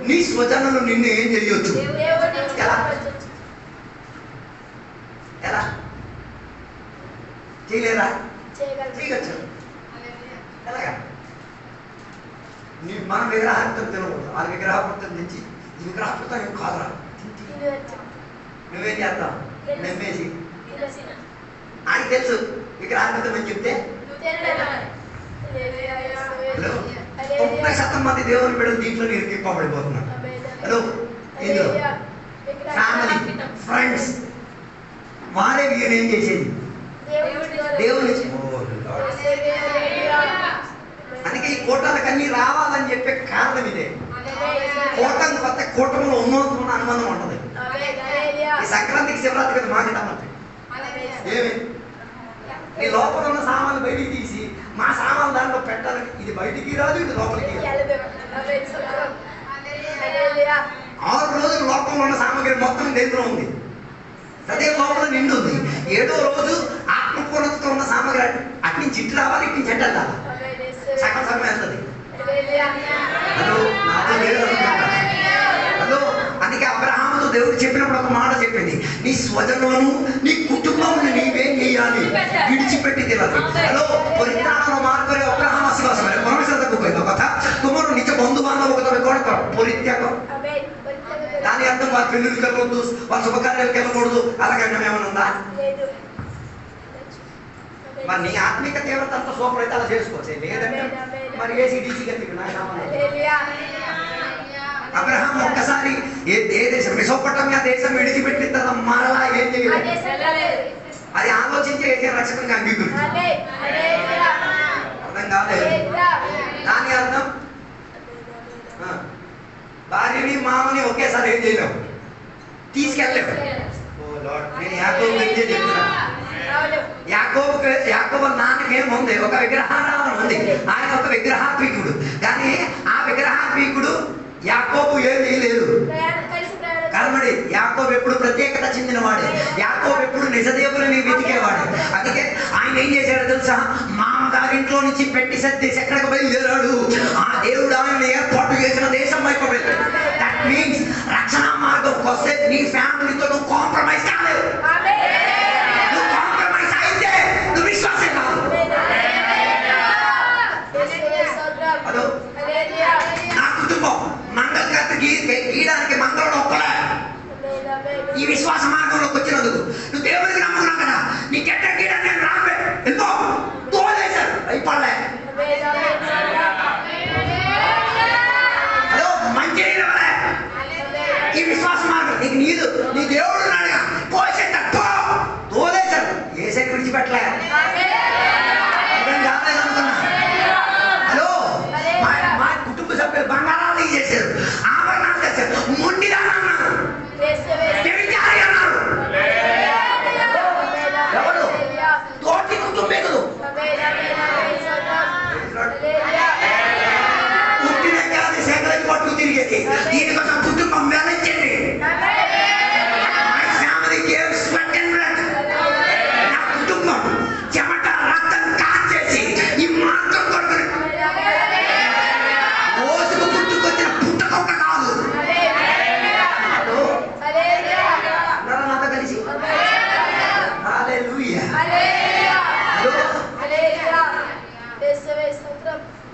నీ స్వజనులు నిన్ను ఏం చేయొచ్చు? ఎలా ఎలా చేయలేరా? చేయగచ్చు. ఎలాగా? నీ మన విగ్రహార్థం తినకూడదు, ఆ విగ్రహార్థం తెచ్చి ఈ విగ్రహార్థం ఏం కాదురా నువ్వేం చేస్తావు? నమ్మేసి ఆయనకి తెలుసు విగ్రహార్థం అని చెప్తే 30% మంది దేవుని బిడ్డలు దీంట్లో ఇరుక్కిపోబడిపోతున్నారు. హలో, ఇందులో ఫ్యామిలీ, ఫ్రెండ్స్, వారే వీరు ఏం చేసేది? దేవుని. అందుకే ఈ కూటాలకు అన్ని రావాలని చెప్పే కారణం ఇదే. కూటం కొత్త కూటంలో ఉన్నోతున్న అనుబంధం ఉంటుంది. ఈ సంక్రాంతికి శివరాత్రికి మాకు తమ్మది ఏమి? నీ లోపల ఉన్న సామాన్లు బయటికి తీసి మా సామాన్లు దాంట్లో పెట్టాలని, ఇది బయటికి రాదు, ఇది లోపలికి. 6 రోజులు లోపంలో ఉన్న సామాగ్రి మొత్తం దేంట్లో ఉంది? అదే లోపల నిండు ఉంది. 7వ రోజు ఆత్మపూర్ణతతో ఉన్న సామాగ్రి అటు నుంచి ఇటు రావాలి, ఇటు నుంచి ఎట్టు వెళ్ళాలి, సగం సగం వెళ్తుంది. హలో, నాతో లేదు అనుకుంటా. హలో, అందుకే అబ్రహాముతో దేవుడు చెప్పినప్పుడు ఒక మాట చెప్పింది, నీ స్వజనులను, నీ కుటుంబమును నీవేం చేయాలి? విడిచిపెట్టి తినాలి. హలో, పరిత్రాణ మార్గరే అబ్రహాం అసివాసమే పరమేశ్వర কথা তোমার নিজ বন্ধু বান্ধব কথা কোন পরিত্যাগ. దాని అర్థం వాళ్ళ పెళ్ళిళ్ళు కలవద్దు, వాళ్ళ శుభకార్యాలకు వెళ్ళకూడదు, అలాగే ఏమైనా ఉందా? మరి నీ ఆత్మిక తీవ్రత అంతా సూపర్ అయితే అలా చేసుకోవచ్చు. లేదంటే మరి ఏసీడీసీ గతికి నా అబ్రహాం ఒక్కసారి ఏ దేశం మెసోపొటామియా దేశం విడిచిపెట్టిన తర్వాత మరలా ఏం చేయలేదు. అది ఆలోచించి ఏకే రక్షకంగా అంగీకరించు. అర్థం కాలేదు. దాని అర్థం భార్యని మామని ఒకేసారి ఏం చేయలేము, తీసుకెళ్ళలేము. ఓ లార్డ్, నేను యాకోబు గురించి చెప్తున్నా. యాకోబు నాన్నకేముంది? ఒక విగ్రహారాధన ఉంది. ఆయన ఒక విగ్రహాత్మికుడు. కానీ ఆ విగ్రహాత్మికుడు యాకోబు ఏం చేయలేదు. కర్మడి యాకోబు ఎప్పుడు ప్రత్యేకత చెందినవాడే. యాకోబు ఎప్పుడు నిజదేవులని వెతికేవాడు. అందుకే ఆయన ఏం చేశాడో తెలుసా? మామగారింట్లో నుంచి పెట్టి సర్దేసి ఎక్కడికి బయలుదేరాడు. ఆ దేవుడు ఆయన ఏర్పాటు చేసిన దేశం వైపు వెళ్ళాడు. దట్ మీన్స్ రక్షణ మార్గం వస్తే నీ ఫ్యామిలీతో నువ్వు కాంప్రమైజ్ కాలేదు. నువ్వు కాంప్రమైజ్ అయితే నువ్వు విశ్వాసం కాదు. హలో, నా కుటుంబం మంగళకర్తకి గీయడానికి విడిచిపెట్టలే. అర్థం కాలేదనుకున్నా. హలో, మా కుటుంబ సభ్యులు బంగారాలు చేశారు, ఆభరణాలు చేశారు, మొండిగా అన్నారు, వ్యభిచారి అన్నారు. ఎవరు? తోటి కుటుంబీకులు. పుట్టిన కాదు సెకండ్ పట్టు తిరిగేది. దీనికోసం కుటుంబం వెనక్కింది. నా కుటుంబం చెమట రక్తం కాచేసి ఈ మార్గం కొడుకుని ఓసుకు పుట్టుకొచ్చిన పుట్టకొక కాదు. నాతో కలిసి హల్లెలూయా.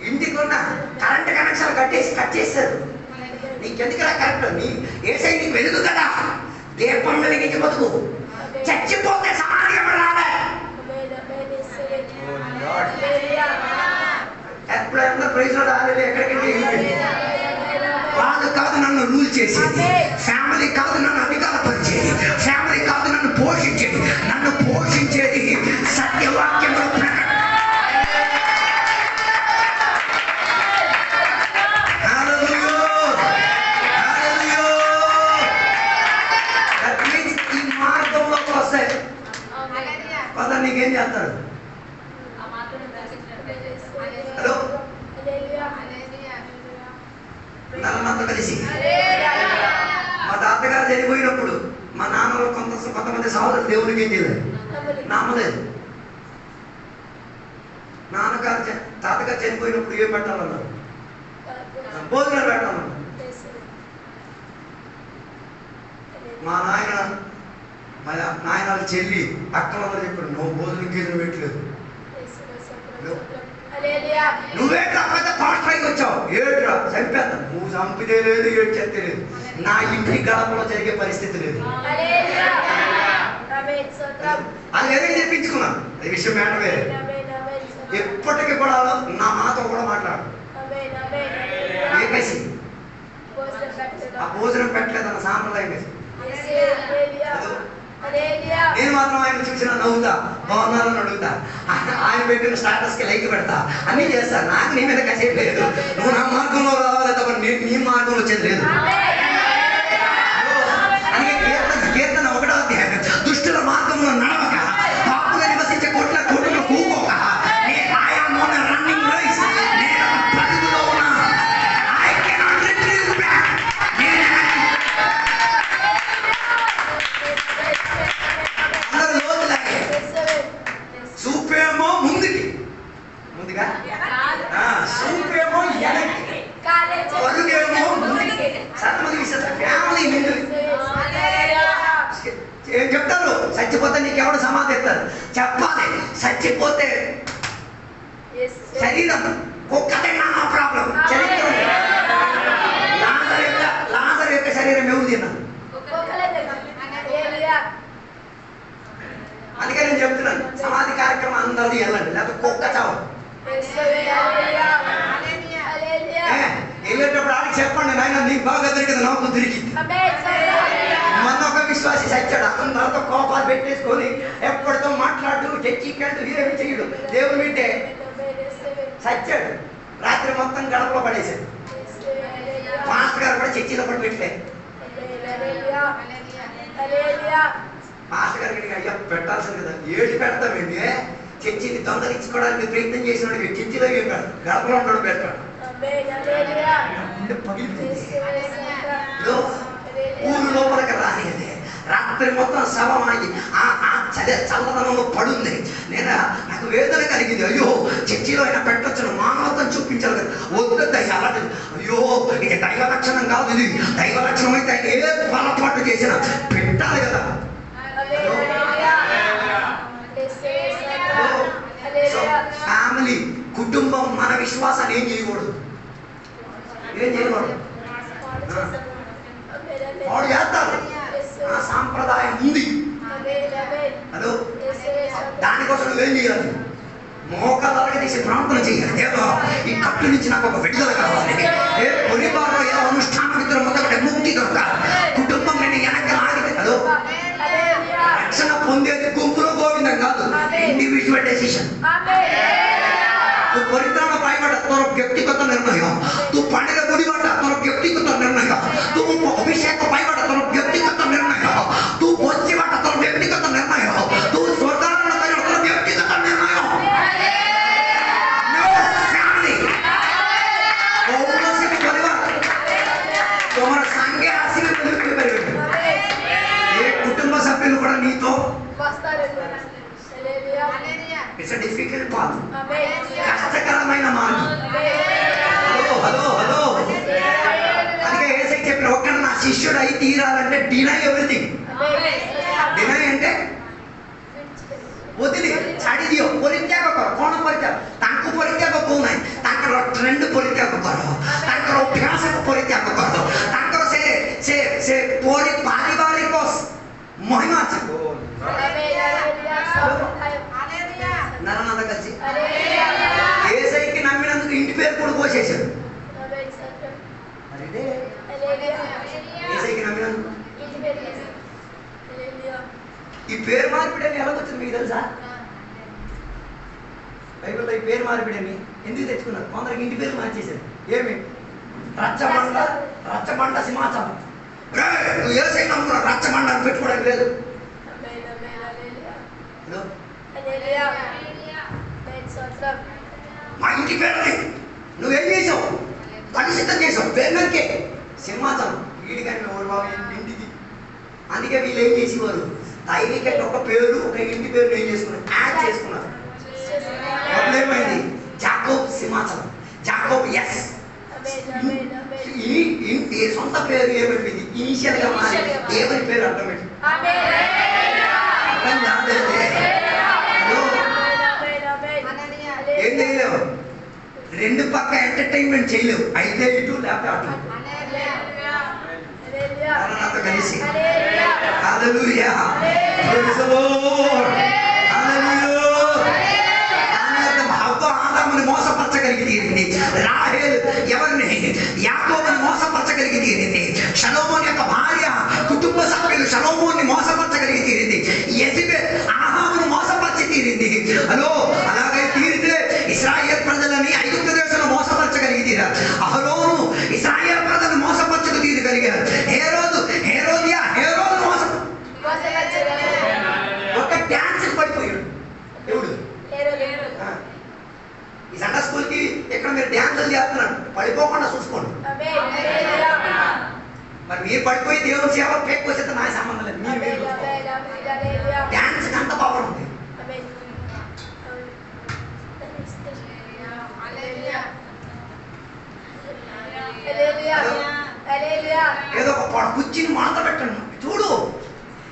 ఇంటికున్న కరెంట్ కనెక్షన్ కట్ చేస్తారు. నీకెందుకురా కరెంట్? నీ ఏసై నీకు వెలుగు కదా, దీపం వెలిగించి బతుకు. చచ్చిపోతే సమాధి ఎవరు రాలే. ఎప్పుడైనా ప్రైజ్లో రాలేదు. ఎక్కడికి వాళ్ళు కాదు నన్ను రూల్ చేసేది, ఫ్యామిలీ కాదు నన్ను అధికారపరిచేది, ఫ్యామిలీ కాదు నన్ను పోషించేది. నన్ను పోషించేది సత్యవాక్యంలో నీకేం చేస్తాడు? హలో, నన్నంతా కలిసి మా తాతగారు చనిపోయినప్పుడు మా నాన్నలో కొంతమంది సహోదరులు దేవునికి ఏం చేయలేదు, నామలేదు. తాతగారు చనిపోయినప్పుడు ఏం పెట్టాలన్నారు? భోజనం పెట్టాలన్నారు. మా నాయనాలు చెల్లి అక్కడ చెప్పాడు, నువ్వు భోజనం గీజనం పెట్టలేదు. నువ్వే కాకపోతే పాస్టర్కి వచ్చావు. ఏడురా చంపేద్దా. నువ్వు చంపితే లేదు, ఏడు చెప్తే లేదు. నా ఇంటి గడపలో జరిగే పరిస్థితి లేదు. అది ఏదైనా చెప్పించుకున్నా, అది విషయం మాట వేరే. ఎప్పటికీ కూడా నా మాతో కూడా మాట్లాడు. ఏకేసి ఆ భోజనం పెట్టలేదన్న సాంప్రదాయం వేసి నేను మాత్రం ఆయన చూసిన నవ్వుతా, బాగున్నారని అడుగుతా, ఆయన పెట్టిన స్టాటస్కి లైక్ పెడతా, అన్నీ చేస్తా. నాకు నీ మీద కసేపు లేదు. నువ్వు నా మార్గంలో రావాలి తప్ప నేను నీ మార్గంలో వచ్చేది లేదు. అందుకే కీర్తన 1వ అధ్యాయం, దుష్టుల మార్గంలో నడవక, పాపుగా నివసించే కోట్ల కోట్ల కూకోక, రన్నింగ్ రేస్, నేను పరుగులో ఉన్నా. I cannot retrieve back. సూపేమో ముందుగా సూపేమో వెనక్కి, పరుగేమో ముందుకి. సత్మది విషయం ఫ్యామిలీ ముందు ఏం చెప్తారు? చచ్చిపోతే నీకెవడు సమాధి ఎత్తారు? చెప్పాలి. చచ్చిపోతే శరీరం ఒక్కటే నా ప్రాబ్లం. చరిత్ర లాజరు యొక్క శరీరం ఎవరు తిన్నా? అందుకే నేను చెప్తున్నాను, సమాధి కార్యక్రమం అందరూ వెళ్ళండి, లేకపోతే కుక్క చావు. వెళ్ళేటప్పుడు ఆడికి చెప్పండి, నాయన నీకు బాగా దొరికింది, నాకు దొరికింది. మొన్న ఒక విశ్వాసి చచ్చాడు. అందరితో కోపాలు పెట్టేసుకొని ఎప్పటితో మాట్లాడు, చచ్చికెళ్ళి ఇదేమి చెయ్యడు. దేవుడు వింటే చచ్చాడు. రాత్రి మొత్తం గడపలో పడేశాడు. మాస్టర్ గారు కూడా చర్చిలో కూడా పెట్టలే. మాస్టర్ గారికి అయ్యా పెట్టాల్సింది కదా, ఏడు పెడతామండి. చర్చిని తొందరించుకోవడానికి ప్రయత్నం చేసిన వాడికి చర్చిలో ఏం పెడతాడు? గడపలో ఉండడం పెడతాడు. ఊరు లోపలికి రానిది. రాత్రి మొత్తం శవం ఆగి చల్లదనంలో పడుంది. నాకు వేదన కలిగింది. అయ్యో చర్చిలో అయినా పెట్టొచ్చును, మానవతను చూపించాలి కదా. వద్దు అలాంటి, అయ్యో ఇది దైవ లక్షణం కాదు, ఇది దైవ లక్షణం అయితే ఏ పొరపాటు చేసినా పెట్టాలి కదా. ఫ్యామిలీ కుటుంబం మన విశ్వాసాన్ని ఏం చేయకూడదు, ఏం చేయకూడదు. వాడు చేస్తారు, ఆ సాంప్రదాయం ఉంది. హలో, దానికోసం నువ్వేం చేయాలి? మోకాళ్ళకి తీసి ప్రార్థన చేయాలి. ఏదో ఈ కట్టు నుంచి నాకు ఒక విడుదల కావాలి. ఏ పొలిబారులో ఏదో అనుష్ఠాన విధులు మొదటి ముక్తి దొరకాలి. కుటుంబం నేను వెనక్కి లాగితే హలో రక్షణ పొందేది గుంపులో గోవిందం కాదు, your decision. तू परित्राण पाइबाट तोर व्यक्तिगत निर्णय हो. तू पानीर बुढीबाट तोर व्यक्तिगत निर्णय हो. तू अभिषेक पाइबाट तोर व्यक्तिगत निर्णय हो. तू मोक्षबाट तोर व्यक्तिगत निर्णय हो. तू स्वर्गारोहण गरेर तोर व्यक्तिगत निर्णय हो. No family. कौनसी परिवार तुम्हारा संगे आसीने बोलते परिवार. ये कुटुंब सभ्युలు కూడా నీతో It's a difficult path. కష్టకరమైన మార్గం. హలో అందుకే యేసయ్య చెప్పిన ఒక్కడ నా శిష్యుడు అయి తీరాలంటే డినై ఎవ్రీథింగ్. డినై అంటే వదిలి ଛାଡ଼ି ଦିଅ ପରିତ୍ୟାଗ କର. କ'ଣ ପରିତ୍ୟାଗ? ତାଙ୍କୁ ପରିତ୍ୟାଗ କହୁନାହିଁ, ତାଙ୍କର ଟ୍ରେଣ୍ଡ ପରିତ୍ୟାଗ କର, ତାଙ୍କର ଅଭ୍ୟାସକୁ ପରିତ୍ୟାଗ କର, ତାଙ୍କର ସେ ପାରିବାରିକ ମହିମା ଅଛି నరనాథ కలిసి యేసయ్యకి నమ్మినందుకు ఇంటి పేరు కూడా పోసేశాడు. అరే యేసయ్యకి నమ్మినందుకు ఈ పేరు మార్పిడని ఎలా వచ్చింది మీకు తెలుసా? బైబిల్లో ఈ పేరు మార్పిడని ఎందుకు తెచ్చుకున్నారు? కొందరికి ఇంటి పేరు మార్చేశారు. ఏమి రచ్చబండ సింహాచలం. నువ్వు యేసయ్య నమ్ముకున్నావు, రచ్చబండ అని పెట్టుకోవడానికి లేదు. మా ఇంటి పేరుని నువ్వేం చేసావు? కలుషితం చేసావు. పేరుకే సింహాచలం వీడికని బాబు ఇంటికి. అందుకే వీళ్ళు ఏం చేసేవారు? దైవికంగా ఒక పేరు ఒక ఇంటి పేరు ఏం చేసుకున్నారు? యాడ్ చేసుకున్నారు. ఏమైంది? Jacob Simhachalam, Jacob S. ఈ సొంత పేరు ఏమైపోయింది? ఇనిషియల్ గా మారి దేవుని పేరు ఆటోమేటిక్. ఏం చేయలేవు, రెండు పక్క ఎంటర్టైన్మెంట్ చేయలేవు. అయితే ఇటు లేకపోతే అటు కలిసి. హల్లెలూయా, ప్రైజ్ ది లార్డ్, హల్లెలూయా. హవ్వ ఆదాముని మోసపరచగలిగి తీరింది. రాహేల్ ఎవరిని? యాకోబుని మోసపరచగలిగి తీరింది. షలోమోన్ యొక్క భార్య కుటుంబ సభ్యులు షలోమోన్ని మోసపరచగలిగి తీరింది. యెజబెల్ ఆహాబును మోసపరచి తీరింది. హలో, అలాగే తీరితే ఇశ్రాయేల్ ప్రజలని ఐగుప్తు దేశంలో మోసపరచగలిగి తీరారు. అహరోను ఇశ్రాయేల్ ప్రజలను మోసపరచకు తీరగలిగారు. హేరోదు మోసం ఒక డాన్స్ పడిపోయాడు. ఎవడు? ఈ సండే స్కూల్కి ఇక్కడ మీరు డ్యాన్సులు చేస్తున్నారు, పడిపోకుండా చూసుకోండి. మరి మీరు పడిపోయి దేవుని సేవ పేక్కొస్తే నా సంబంధం లేదు. మీరు డ్యాన్స్ అంత పవర్ ఉంది. ఏదో ఒక కుర్చీని మడత పెట్టండి, చూడు,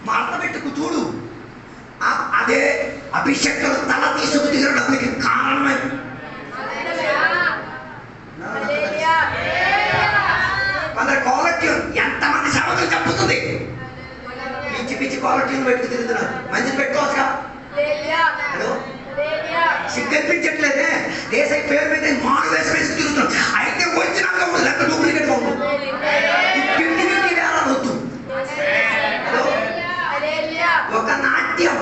మడత పెట్టుకు చూడు. అదే అభిషేకులు తల తీసుకు తీరడానికి కారణమే. కొందరు క్వాలిటీ ఎంతమంది సేవకులు చెప్పుతుంది, పిచ్చి పిచ్చి క్వాలిటీని పెట్టుకు తిరుగుతున్నారు. మంచిది పెట్టుకోవచ్చుగా. హలో, సిగ్గనిపించట్లేదే. దేశం పేరు మీద మారు వేసి వేసి తిరుగుతున్నాం. అయితే వచ్చినాక లెక్క డూప్లికేట్ ఉంటుంది. ఫిఫ్టీ వేల వద్దు. హలో, ఒక నాట్యం.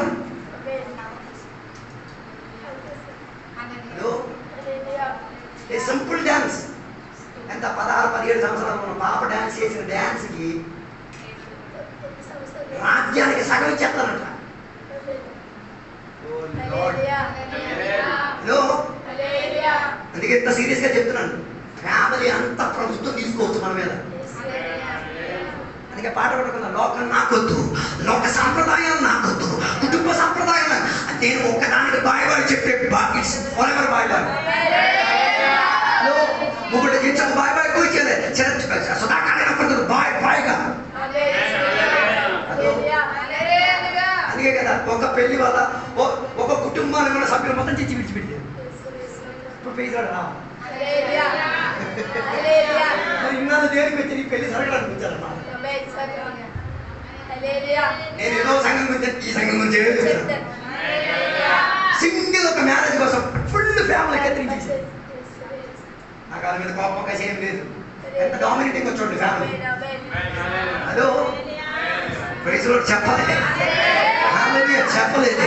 Hello, simple dance. ఎంత 16-17 సంవత్సరాలు ఉన్న పాప డ్యాన్స్ చేసిన డ్యాన్స్కి రాజ్యానికి సగం ఇచ్చేస్తానంట. అందుకే ఇంత సీరియస్ గా చెప్తున్నాను. ఫ్యామిలీ అంత ప్రభుత్వం తీసుకోవచ్చు మన మీద. అందుకే పాట పడుకున్నా, లోకం నాకొద్దు, లోక సాంప్రదాయాలు నాకొద్దు, కుటుంబ సాంప్రదాయాలు. నేను ఒక్కదానికి బాయ్ చెప్పే బాకిట్స్ ఫరెవర్ బాయ్. ముగ్గురు జించకు బాయ్ కూర్చోలే సుధాకాలం బాయ్గా. అందుకే కదా ఒక పెళ్లి వల్ల ఒక కుటుంబాన్ని కూడా సభ్యులు మొత్తం చిచ్చి విడిచిపెట్టారు. ఇప్పుడు పేజాడు రా ఇన్నాళ్ళు దేనికి వచ్చి నీ పెళ్లి జరగడానికి వచ్చారమ్మా. నేను ఏదో సంఘం గురించి ఈ సంఘం గురించి సింగిల్ ఒక మ్యారేజ్ కోసం ఫుల్ ఫ్యామిలీ కత్తిరించేసి నాకు వాళ్ళ మీద కోపంగా ఏం లేదు. ఎంత డామినేటింగ్ వచ్చోండి ఫ్యామిలీ. హలో, ప్రైజ్ లార్డ్ చెప్పలేదు, చెప్పలేదు.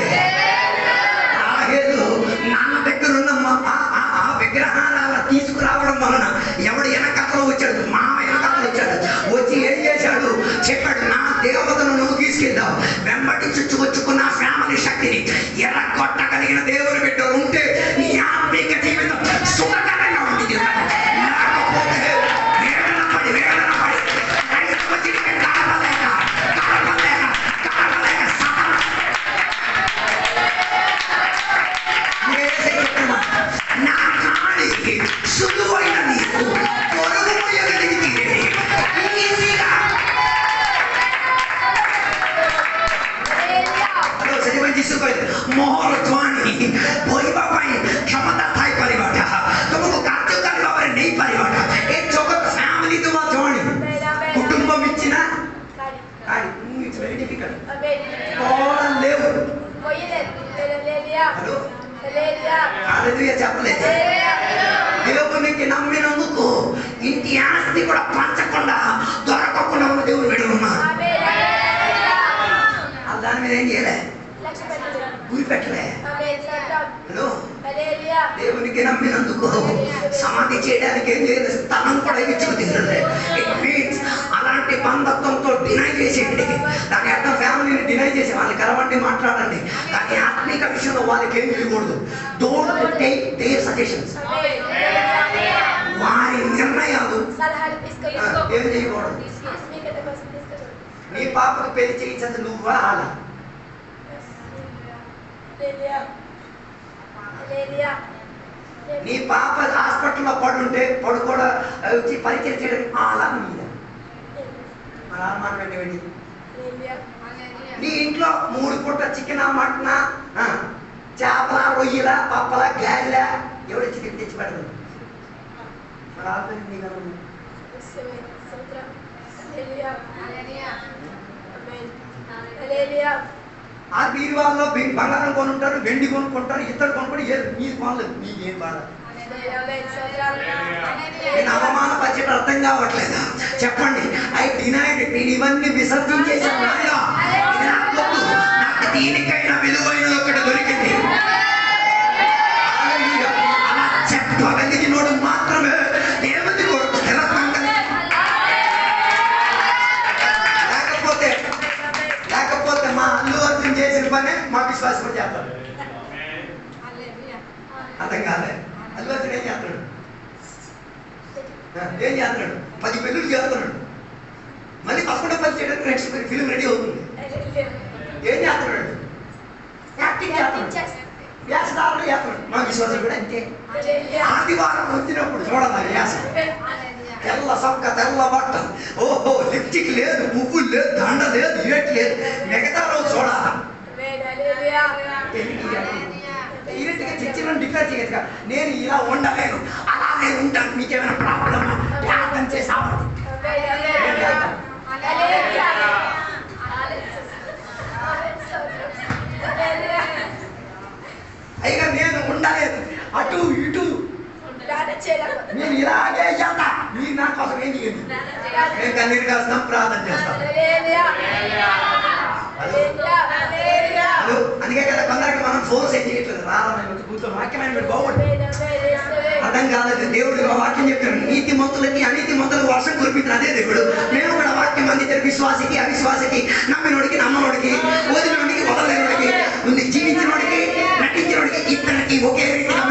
बोइबा पाई क्षमता थाई परिवाटा तुमको कार्यकारी भाବରେ नहीं परिवाटा ए जगत फैमिली तुम जोणी कुटुंबम इच्छिना काडी it's very difficult all live hello హల్లెలూయా చెప్పలేదు దేవునికి నమ్మినందుకు ఇంటి ఆస్తి కూడా పంచకుండా దొరకకుండా ఉన్న దేవుడు విడి ఉన్నారు దాని మీద ఏం చేయలే గురి పెట్టలే హలో దేవునికి నమ్మినందుకు సమాధి చేయడానికి ఏం చేయలేదు స్థలం కూడా ఇచ్చుకుతుంది ఇట్ మీన్స్ అలాంటి బంధత్వంతో డినై చేసేయండి దాని అర్థం ఫ్యామిలీని డినై చేసి వాళ్ళని కలవండి మాట్లాడండి కానీ ఆత్మీక విషయంలో వాళ్ళకి ఏం చేయకూడదు డోంట్ టేక్ దేర్ సజెషన్స్ వారి నిర్ణయాలు ఏం చేయకూడదు నీ పాపకు పెళ్లి చేయించదు నువ్వా అలా నీ పాప హాస్పిటల్లో పడుంటే పడుకోవడం వచ్చి పరిచయం చేయడం అలా మీద మన అనుమానం ఏంటి నీ ఇంట్లో 3 పూట చికెన్ మటన్ చేపల రొయ్యల పప్పల గారెల ఎవడొచ్చి తెచ్చి పెడతాడు మన ఆత్మ ఆ బీరువాల్లో బంగారం కొనుంటారు వెండి కొనుక్కుంటారు ఇతరు కొనుక్కొని నీ కొనలేదు నీకేం బాధ నేను అవమానపరిచేట అర్థం కావట్లేదా చెప్పండి ఐ డినైడ్ నేను ఇవన్నీ విసర్జించేసాను నాకు దీనికైనా విలువైన ఒకటి దొరికింది అలా చెప్పగలిగినోడు మాత్రమే దేవుని కొరకు స్థిరత్వం లేకపోతే మా అల్లు అర్జున్ చేసిన పనే మా విశ్వాసం కూడా చేస్తాడు అర్థం కాలే అల్లు అర్జున్ ఏం చేస్తాడు 10 పెళ్ళిళ్ళు చేస్తున్నాడు మళ్ళీ 11 పని చేయడానికి నెక్స్ట్ ఫిల్మ్ రెడీ అవుతుంది ఏం చేస్తున్నాడు యాక్టింగ్ చేస్తున్నాడు వ్యాసదారులు చేస్తున్నాడు మా విశ్వాసం కూడా అంతే ఆదివారం వచ్చినప్పుడు చూడాలి వ్యాసం తెల్ల సొక్క తెల్ల బట్ట ఓహో లిప్టిక్ లేదు పువ్వులు లేదు దండ లేదు ఏట్ లేదు మిగతా రోజు చూడాలి చిన్న డిక్లేర్ చేయగా నేను ఇలా ఉండలేను అలా నేను ఉంటాను మీకేమైనా ప్రాబ్లమా ప్రార్థన చేసాము అయినా నేను ఉండలేదు అటు ఇటు నేను ఇలాగే చేస్తా మీరు నా కోసం ఏం చేయండి నేను కన్నీరు కాస్తాం ప్రార్థన చేస్తాం అందుకే కదా కొందరికి మనం ఫోర్స్ ఏం చేయట్లేదు రావాలని కూర్చొని వాక్యమైన మీరు బాగుంటుంది అర్థం కాలేదు దేవుడు వాక్యం చెప్తాడు నీతి మంతులకి అనీతి మంతులకు వర్షం కురిపించిన అదే దేవుడు మేము కూడా వాక్యం అందించారు విశ్వాసికి అవిశ్వాసికి నమ్మినోడికి నమ్మనోడికి వదిలినోడికి వదలలేనోడికి జీవించినోడికి నటించినోడికి ఇద్దరికి ఒకే రీతిగా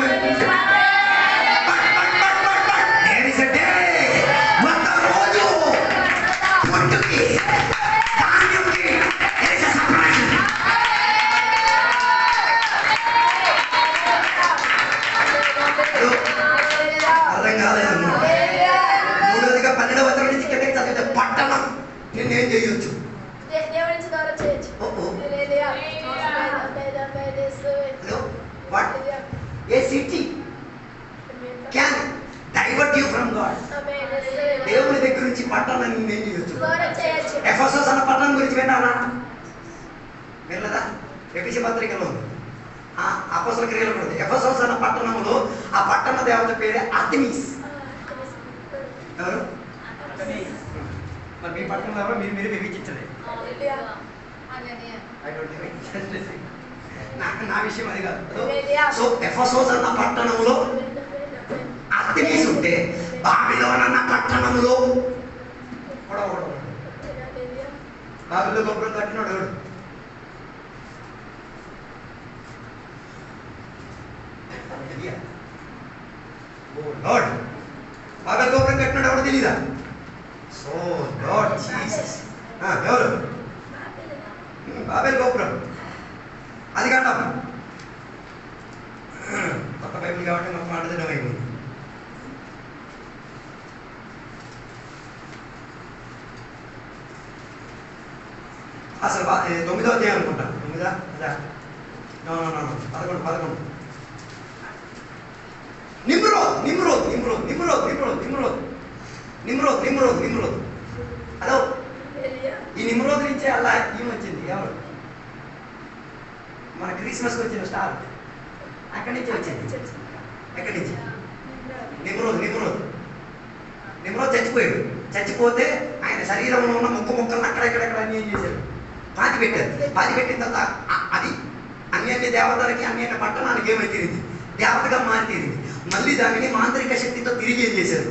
పట్టణం నేనేం చేయొచ్చు a city can divert you from God దేవుని దగ్గర నుంచి పట్టణాన్ని నేను చేయొచ్చు ఎఫెసస్ అన్న పట్టణం గురించి విన్నారా వినలేదా ఎఫెసీ పత్రికలో అపోస్తల క్రియలు కూడా ఎఫెసస్ అన్న పట్టణంలో ఆ పట్టణ దేవత పేరే ఆర్టెమిస్ ఎవరు మరి మీ పట్టణంలో ఎవరో మీరు విభజించలేదు నా విషయం అది కాదు సో ఎఫెసస్ అన్న పట్టణంలో ఆర్టెమిస్ ఉంటే బాబిలోన్ అన్న పట్టణంలో బాబిలో గొప్పలు కట్టినాడు ఎవడు బాబెల్ గోపురం కట్టినాడు ఎవరు తెలీదా సో లార్డ్ జీసస్ ఎవరు బాబెల్ గోపురం అది కాండం కొత్త బైబిల్ కాబట్టి మొత్తం మాట్లాడడం అయిపోయింది అసలు 9వ అధ్యాయం అనుకుంటా 9దా 11 11 నిమ్రోద్. హలో, ఈ నిమ్రోద్ నుంచే అలా ఈమె వచ్చింది. ఎవరు? మన క్రిస్మస్కి వచ్చిన స్టార్ అక్కడి నుంచి వచ్చింది. ఎక్కడి నుంచి? నిమ్రోద్ చచ్చిపోయాడు. చచ్చిపోతే ఆయన శరీరంలో ఉన్న ముక్కలను అక్కడెక్కడెక్కడ అన్నీ ఏం చేశారు? పాతి పెట్టారు. పాతి పెట్టిన తర్వాత అది అన్యాన్య దేవతలకి అన్యాన్య పట్టణానికి ఏమై తీరింది? దేవతగా మారి తీరింది. మళ్ళీ దానిని మాంత్రిక శక్తితో తిరిగి ఏం చేశారు?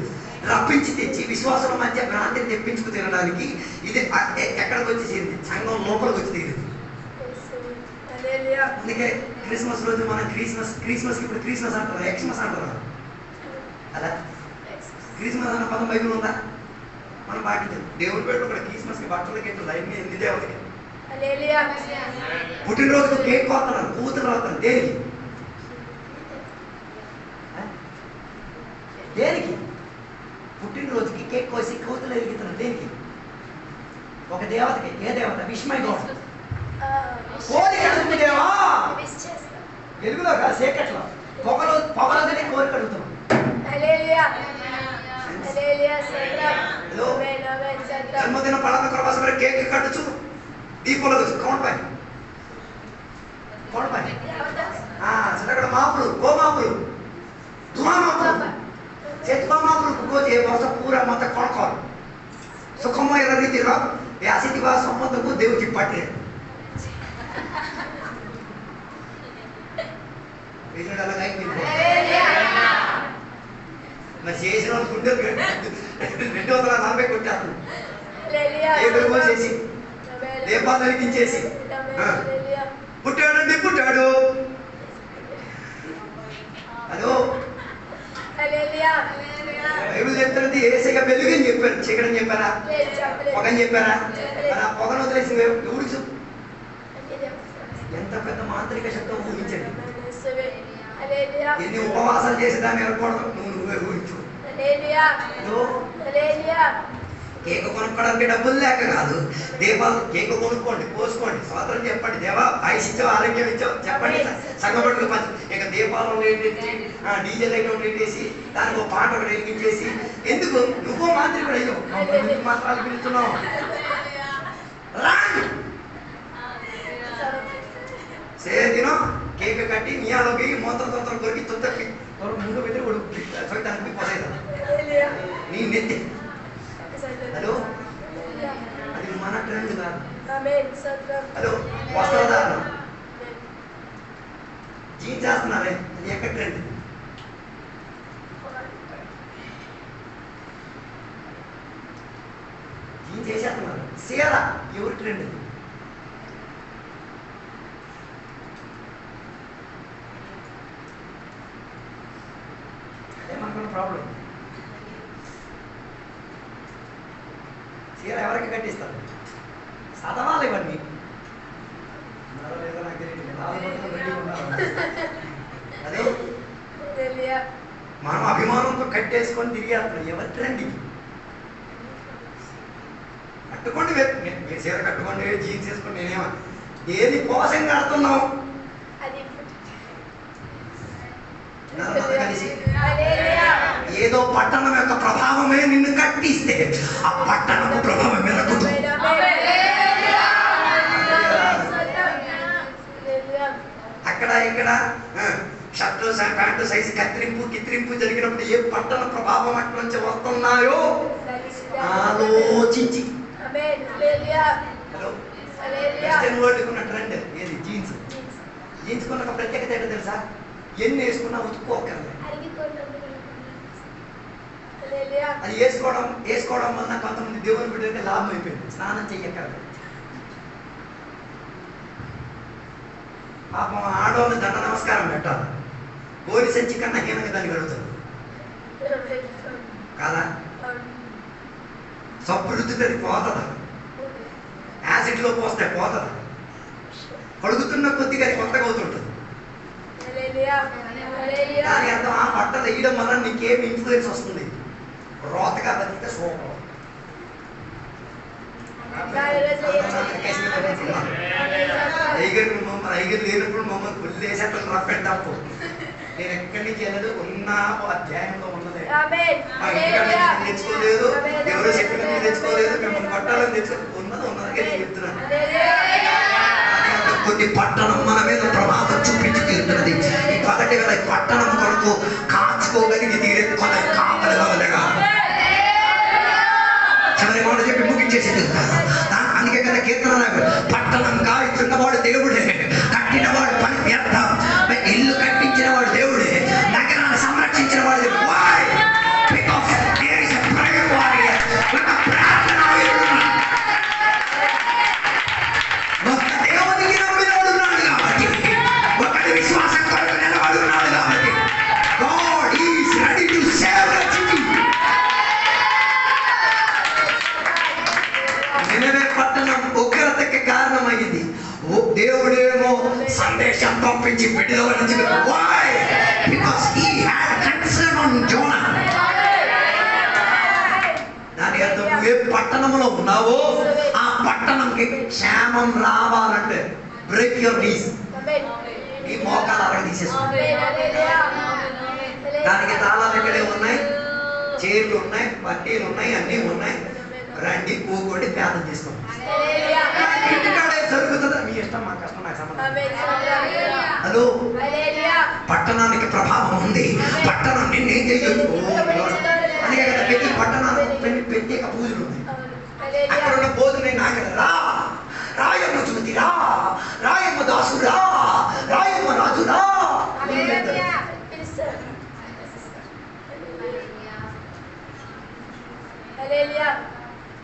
రప్పించి తెచ్చి విశ్వాసుల మధ్య భ్రాంతిని తెప్పించుకు తినడానికి ఇది ఎక్కడికి వచ్చి చేరింది? సంఘం లోపలికి వచ్చి తీరింది. అందుకే క్రిస్మస్ రోజు మనం క్రిస్మస్ ఇప్పుడు క్రిస్మస్ అంటారా, ఎక్స్మస్ అంటారా? అలా క్రిస్మస్ అన్న పదం బైబిల్ ఉందా? మనం పాటించాం. దేవుడి పేరు కూడా క్రిస్మస్కి బట్టలకి ఎట్లా ఎన్ని దేవతకి పుట్టినరోజుకు కేక్ కోస్తున్నారు, కూతురు అవుతారు. దేనికి? పుట్టినరోజుకి కేక్ కోసి కూతురు ఎదుగుతున్నారు. దేనికి? ఒక దేవతకి. ఏ దేవత? విష్మై గౌడ్. కోరిక అడుగుదేవా వెలుగులో కాదు, చీకట్లో పొగలదని కోరిక అడుగుతున్నాం. జన్మదిన పడక కోసం కేక్ కట్టచ్చు, దీపంలో కోణపై అక్కడ మాపులు, గోమాపులు, ధుమామాపులు, చేతుమాపులు కోసి వర్ష పూర మత కొనకోరు సుఖమో ఎలా రీతిలో వ్యాసిదివా సంబంధము దేవుడికి పట్టే మరి చేసిన ఫుడ్ 240 కొట్టారు. చేసి దీపాలు వెలిగించేసి పుట్టాడండి పుట్టాడు. అదో బైబిల్ చెప్తున్నది ఏసయ్య వెలుగని చెప్పారు, చీకటని చెప్పారా? పొగని చెప్పారా? ఆ పొగను వదిలేసి ఎవరికి ఎంత పెద్ద మాంత్రిక శబ్దం ఊహించండి. ఎన్ని ఉపవాసాలు చేసి దాన్ని వెళ్ళకూడదు, నువ్వే ఊహించు. కేక్ కొనుక్కోవడానికి డబ్బులు లేక కాదు, దీపాలు కేక్ కొనుక్కోండి, పోసుకోండి, స్వాతంత్రం చెప్పండి, దేవా ఆయుష్ ఇచ్చావు, ఆరోగ్యం ఇచ్చావు చెప్పండి, సంగపట్టుకు పంచి. ఇక దీపాలను వేసి డీజే లైట్ పెట్టేసి దానికి ఒక పాట ఒకటి వెలిగించేసి ఎందుకు? నువ్వు మాంత్రికుడు అయ్యో మాత్రాలు పిలుస్తున్నావు. సేదినో కేక్ కట్టి నియాలోకి మూత్ర కొరికి తొత్తకి ముందు పెట్టి దానికి పోసేదా నీ నెత్తి. హలో, అది మన ట్రెండ్ కాదు. హలో, వస్త్రధారణ జీన్స్ చేస్తున్నారే, అది ఎక్కడ ట్రెండ్? జీన్స్ చేసేస్తున్నారు. సీర ఎవరి ట్రెండ్? అదేమనుకున్న ప్రాబ్లం. చీర ఎవరికి కట్టిస్తారు? చదవాలి ఇవన్నీ. అదే మనం అభిమానంతో కట్టేసుకొని తిరిగేస్తున్నాం. ఎవరి ట్రెండ్ ఇది? కట్టుకోండి, మీరు చీర కట్టుకోండి, జీన్స్ వేసుకోండి. నేనేమో ఏది కోసం కడుతున్నాం కలిసి ఏదో పట్టణం యొక్క ప్రభావమే నిన్ను కట్టిస్తే ఆ పట్టణము ప్రభావం మెరకుతుంది. అక్కడ ఇక్కడ షర్టు ప్యాంటు సైజు కిత్తిరింపు జరిగినప్పుడు ఏ పట్టణ ప్రభావం అట్ల నుంచి వస్తున్నాయో ఆలోచించి. హలో, వెస్టర్న్ వరల్డ్ ఉన్న ట్రెండ్ ఏది? జీన్స్. జీన్స్ కొన్న ప్రత్యేకత ఏంటో తెలుసా? ఎన్ని వేసుకున్నా ఉతుక్కోకర్లేదు. అది వేసుకోవడం వల్ల కొంతమంది దేవుని బిడ్డలకి లాభం అయిపోయింది. స్నానం చెయ్యక్కర్లేదు. పాపం ఆడవాళ్ళు దండ నమస్కారం పెట్టాలి. గోరి సంచి కన్నా హీనంగా దాన్ని కడుగుతారు కాదా? సబ్బు రుద్దుతుంది, పోతుందా? యాసిడ్లో పోస్తే పోతుందా? కడుగుతున్న కొద్దిగా కొత్తగా అవుతుంటుంది. దాని అర్థం ఆ బట్టలు వేయడం వల్ల నీకేం ఇన్ఫ్లుయెన్స్ వస్తుంది? రోతగా బతికితే సూపర్. ఐగర్ లేనప్పుడు మమ్మల్ని పుల్లేసేటప్పుడు రప్పెట్టాపు నేను ఎక్కడి నుంచి వెళ్ళదు ఉన్న అధ్యాయంలో ఉన్నదే. మా ఇంటికాడ తెచ్చుకోలేదు, ఎవరు చెప్పిన తెచ్చుకోలేదు, మిమ్మల్ని పట్టాలని తెచ్చుకో ఉన్నది చెప్తున్నాను. కొన్ని పట్టణం మన మీద ప్రభావం చూపించి తీరుతున్నది. ఈ 11,000 పట్టణం కొరకు కాచుకోగలిగి తీరెత్తుకొని కాపలి వదలగా చివరి మాట చెప్పి ముగించేసేది. అందుకే కదా కీర్తన, పట్టణంగా ఇచ్చున్నవాడు దేవుడే, కట్టినవాడు పని వ్యర్థం, ఇల్లు కట్టించిన వాడు దేవుడే, నగరాన్ని సంరక్షించిన వాడు దేవుడు. దేవునికి నమ్మినవాడు ఉన్నాడు కాబట్టి, ఒకటి విశ్వాసం కొరకు నిలబడి ఉన్నాడు కాబట్టి, God is ready to save the city. నినవే పట్టణం ఉగ్రతకి కారణమైంది. దేవుడేమో సందేశం పంపించి విడుదల నుంచి, why? Because he had concern on Jonah. దాని అర్థం నువ్వు ఏ పట్టణంలో ఉన్నావో ఆ పట్టణంకి క్షేమం రావాలంటే బ్రేక్ యువర్ నీస్, ఈ మోకాలు అరగ తీసేసుకో. దానికి తాళాలు ఇక్కడే ఉన్నాయి, చైర్లు ఉన్నాయి, పట్టీలు ఉన్నాయి, అన్నీ ఉన్నాయి. రండి కూకోండి, ప్రార్థన చేసుకోండి. ఇంటికాడే జరుగుతుందా మీ ఇష్టం, మా కష్టం, నాకు సంబంధం. హలో, పట్టణానికి ప్రభావం ఉంది. పట్టణం నిన్నేం చేయొచ్చు. అందుకే కదా ప్రతి పట్టణానికి ప్రత్యేక పూజలు ఉన్నాయి. అక్కడ ఉన్న బోధుని నాకు రా, రాయమ్మ జ్యోతి రా, రాయమ్మ దాసు రా, రాయమ్మ రాజు రా.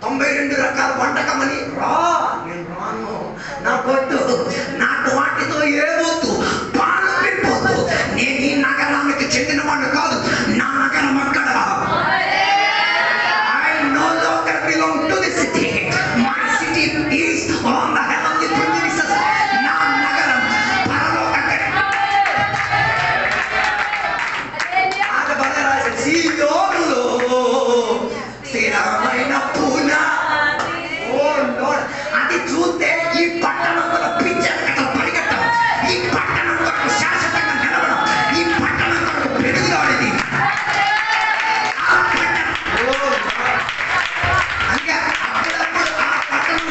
92 రకాల వంటకమని రా. నేను రాను, నాకొద్దు, నాకు వాటితో ఏమొద్దు, పాలు పెట్టుకోద్దు. నేను ఈ నగరానికి చెందిన వాడిని కాదు, నా నగరం అక్కడ. I no longer belong to the city. My city is on the heavenly premises. నా నగరం పరలోక సీయోనులో స్థిరమైన పునా. అది చూస్తే ఈ పట్టణంలో పిచ్చలు పరిగెట్టం, ఈ పట్టణం కొరకు శాశ్వతంగా నిలవడం, ఈ పట్టణం కొరకు పెరుగుదాడిది. అందుకే అప్పుడప్పుడు ఆ పట్టణం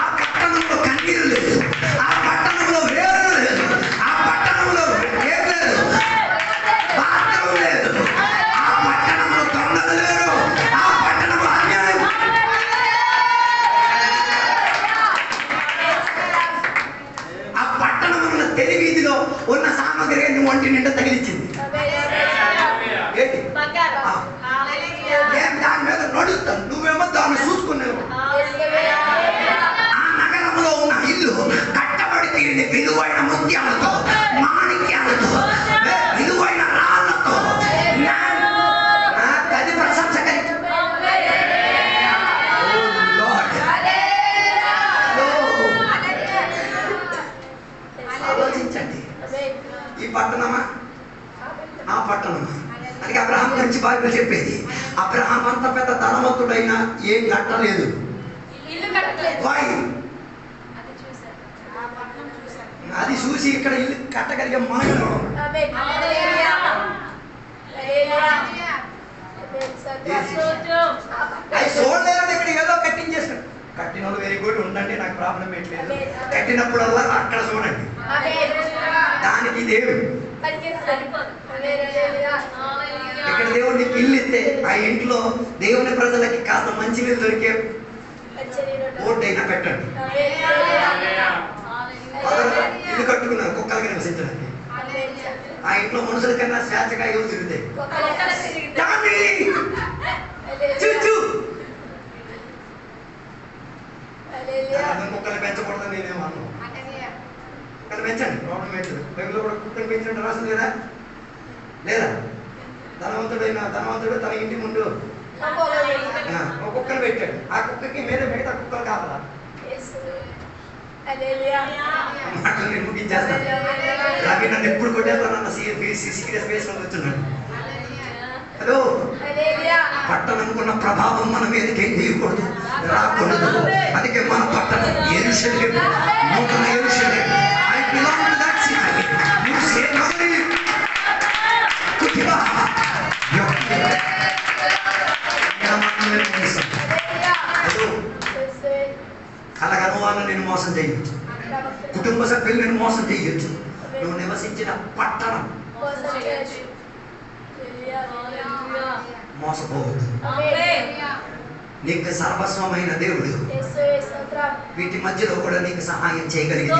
ఆ పట్టణంలో కన్నీరు లేదు, ఆ పట్టణంలో వేరు లేదు, ఆ పట్టణంలో ఏం లేదు, బాత్రూం లేదు, ఆ పట్టణంలో దొంగలు లేరు, ఆ పట్టణంలో అన్యాయం. ఆ పట్టణం ఉన్న తెలివీధిలో ఉన్న సామగ్రి నువ్వు ఒంటి నిండా తగిలించింది. ఏంటి? ఏం దాని మీద నడుస్తాను, నువ్వేమో దాన్ని చూసుకున్నావు. ఆ నగరంలో ఉన్న ఇల్లు కట్టబడి తీరిన విలువైన ముత్యాలతో, మాణిక్యాలతో, విలువైన రాళ్లతో. అది ప్రశంస కలిగి ఆలోచించండి. ఈ పట్టణమా ఆ పట్టణమా? అందుకే అబ్రహాం గురించి బైబిల్ చెప్పేది, అబ్రహాం అంత పెద్ద ధనవంతుడైనా ఏం కట్టలేదు. వై? అది చూసి ఇక్కడ ఇల్లు కట్టగలిగే మనలో అది చూడలేదంటే ఇక్కడ ఏదో కట్టించేస్తాడు. కట్టిన వాళ్ళు వెరీ గుడ్, ఉండండి, నాకు ప్రాబ్లం పెట్టలేదు. కట్టినప్పుడల్లా అక్కడ చూడండి, దానికి దేవుడు ఇక్కడ దేవుడు నీకు ఇల్లు ఇస్తే ఆ ఇంట్లో దేవుని ప్రజలకి కాస్త మంచి నీళ్ళు దొరికే బోర్డు అయినా పెట్టండి. ఇల్లు కట్టుకున్నారు కుక్కలకి నివసించడానికి, ఆ ఇంట్లో మనుషుల కన్నా స్వేచ్ఛగా ఎవరు తిరుగుతాయి. కుక్కలు పెంచకూడదు నేనేమో అన్నాను. కుక్కలు పెంచండి, ప్రాబ్లం పెట్టదు. బైబిల్లో కూడా కుక్కలు పెంచినట్టు రాసింది లేదా? లేదా? ధనవంతుడు తన ఇంటి ముందు ఒక కుక్కను పెట్టాడు. ఆ కుక్కకి మీద మిగతా కుక్కలు కావాలా? మాటలు నేను ముగించేస్తాను. రవి నన్ను ఎప్పుడు కొట్టేస్తానన్న సీరియస్ ఫేస్ లో కూర్చున్నాడు. హలో, పట్టణంకున్న ప్రభావం మన మీదకి ఏం తీయకూడదు, రాకూడదు. అందుకే మన పట్టణం యెరూషలేము, నూతన యెరూషలేము. వాళ్ళు నేను మోసం చేయొచ్చు, కుటుంబ సభ్యులు నేను మోసం చేయొచ్చు, నువ్వు నివసించిన పట్టణం మోసపోవద్దు. నీకు సర్వస్వమైన దేవుడు వీటి మధ్యలో కూడా నీకు సహాయం చేయగలిగిన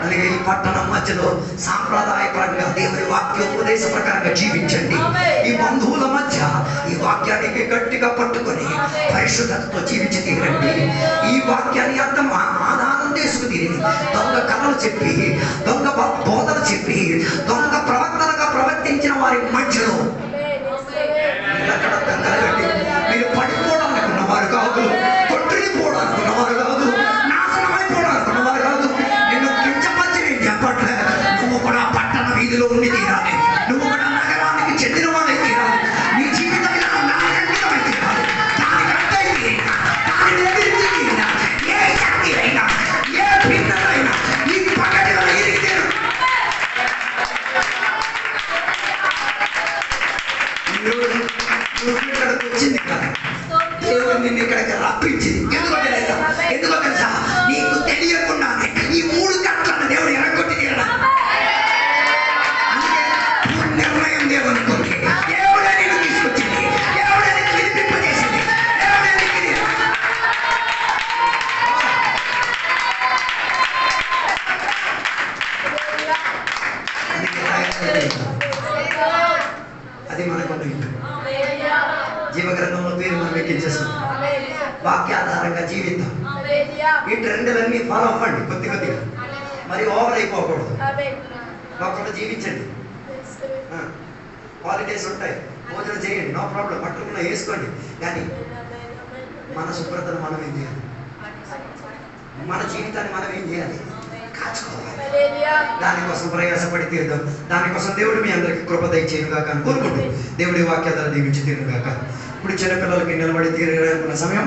అలాగే ఈ పట్టణం మధ్యలో సాంప్రదాయపరంగా దేవుని వాక్యోపదేశ ప్రకారంగా జీవించండి. ఈ బంధువుల మధ్య ఈ వాక్యానికి గట్టిగా పట్టుకొని పరిశుద్ధతతో జీవించి తీరండి. ఈ వాక్యాన్ని అర్థం ఆధారం తీసుకుని దొంగ కథలు చెప్పి, దొంగ బోధలు చెప్పి, దొంగ ప్రవర్తనగా ప్రవర్తించిన వారి మధ్యలో మీరు పడిపోవడానుకున్నవారు కాదు, కొట్టుకుపోవడానుకున్నవారు కాదు, నాశనం అయిపోవడానుకున్నవారు కాదు. నిన్ను కించపరిచి నేను చెప్పట్లే. నువ్వు కూడా పట్టణ వీధిలో ఉండి తీరాలి, నువ్వు కూడా నగరానికి చెందిన వాళ్ళే తీరాలి. నీ జీవితం నాగంకితమై తీరాలి. దానికంటే దానిని ఎదిరించి తీరినా ఏ శక్తి అయినా ఏ భిన్నమైనా ఈ పగటిలో ఎదిగి తీరు. ఇక్కడికి వచ్చింది కదా, దేవుడు నిన్ను ఇక్కడికి రప్పించింది. ఎందుకో తెలుసా? నీకు తెలియకుండానే ఈ 3 కట్లను దేవుడు ఎరగొట్టి తీరడా. అందుకే నిర్ణయం దేవుని కొద్ది దేవుడే నిన్ను తీసుకొచ్చింది, దేవుడే నీకు వినిపింపజేసింది, దేవుడే నీకు అది మనకున్న జీవగ్రంథంలో పేరు మనం ఎక్కించేస్తాం. వాక్యాధారంగా జీవితం. ఈ ట్రెండ్లన్నీ ఫాలో అవ్వండి కొద్ది కొద్దిగా, మరి ఓవర్ అయిపోకూడదు. ఒకళ్ళు జీవించండి. హాలిడేస్ ఉంటాయి, భోజనం చేయండి, నో ప్రాబ్లం, పట్టుకున్న వేసుకోండి. కానీ మన శుభ్రతను మనం ఏం చేయాలి? మన జీవితాన్ని మనం ఏం చేయాలి? కాచుకోవాలి. దానికోసం ప్రయాసపడి తీరుదాం. దానికోసం దేవుడు మీ అందరికి కృప దయచేయుగాక అని కోరుకుంటూ దేవుడి వాక్యాలను దీవించి తీరుగాక. ఇప్పుడు చిన్నపిల్లలకి నిలబడి తీరుకున్న సమయం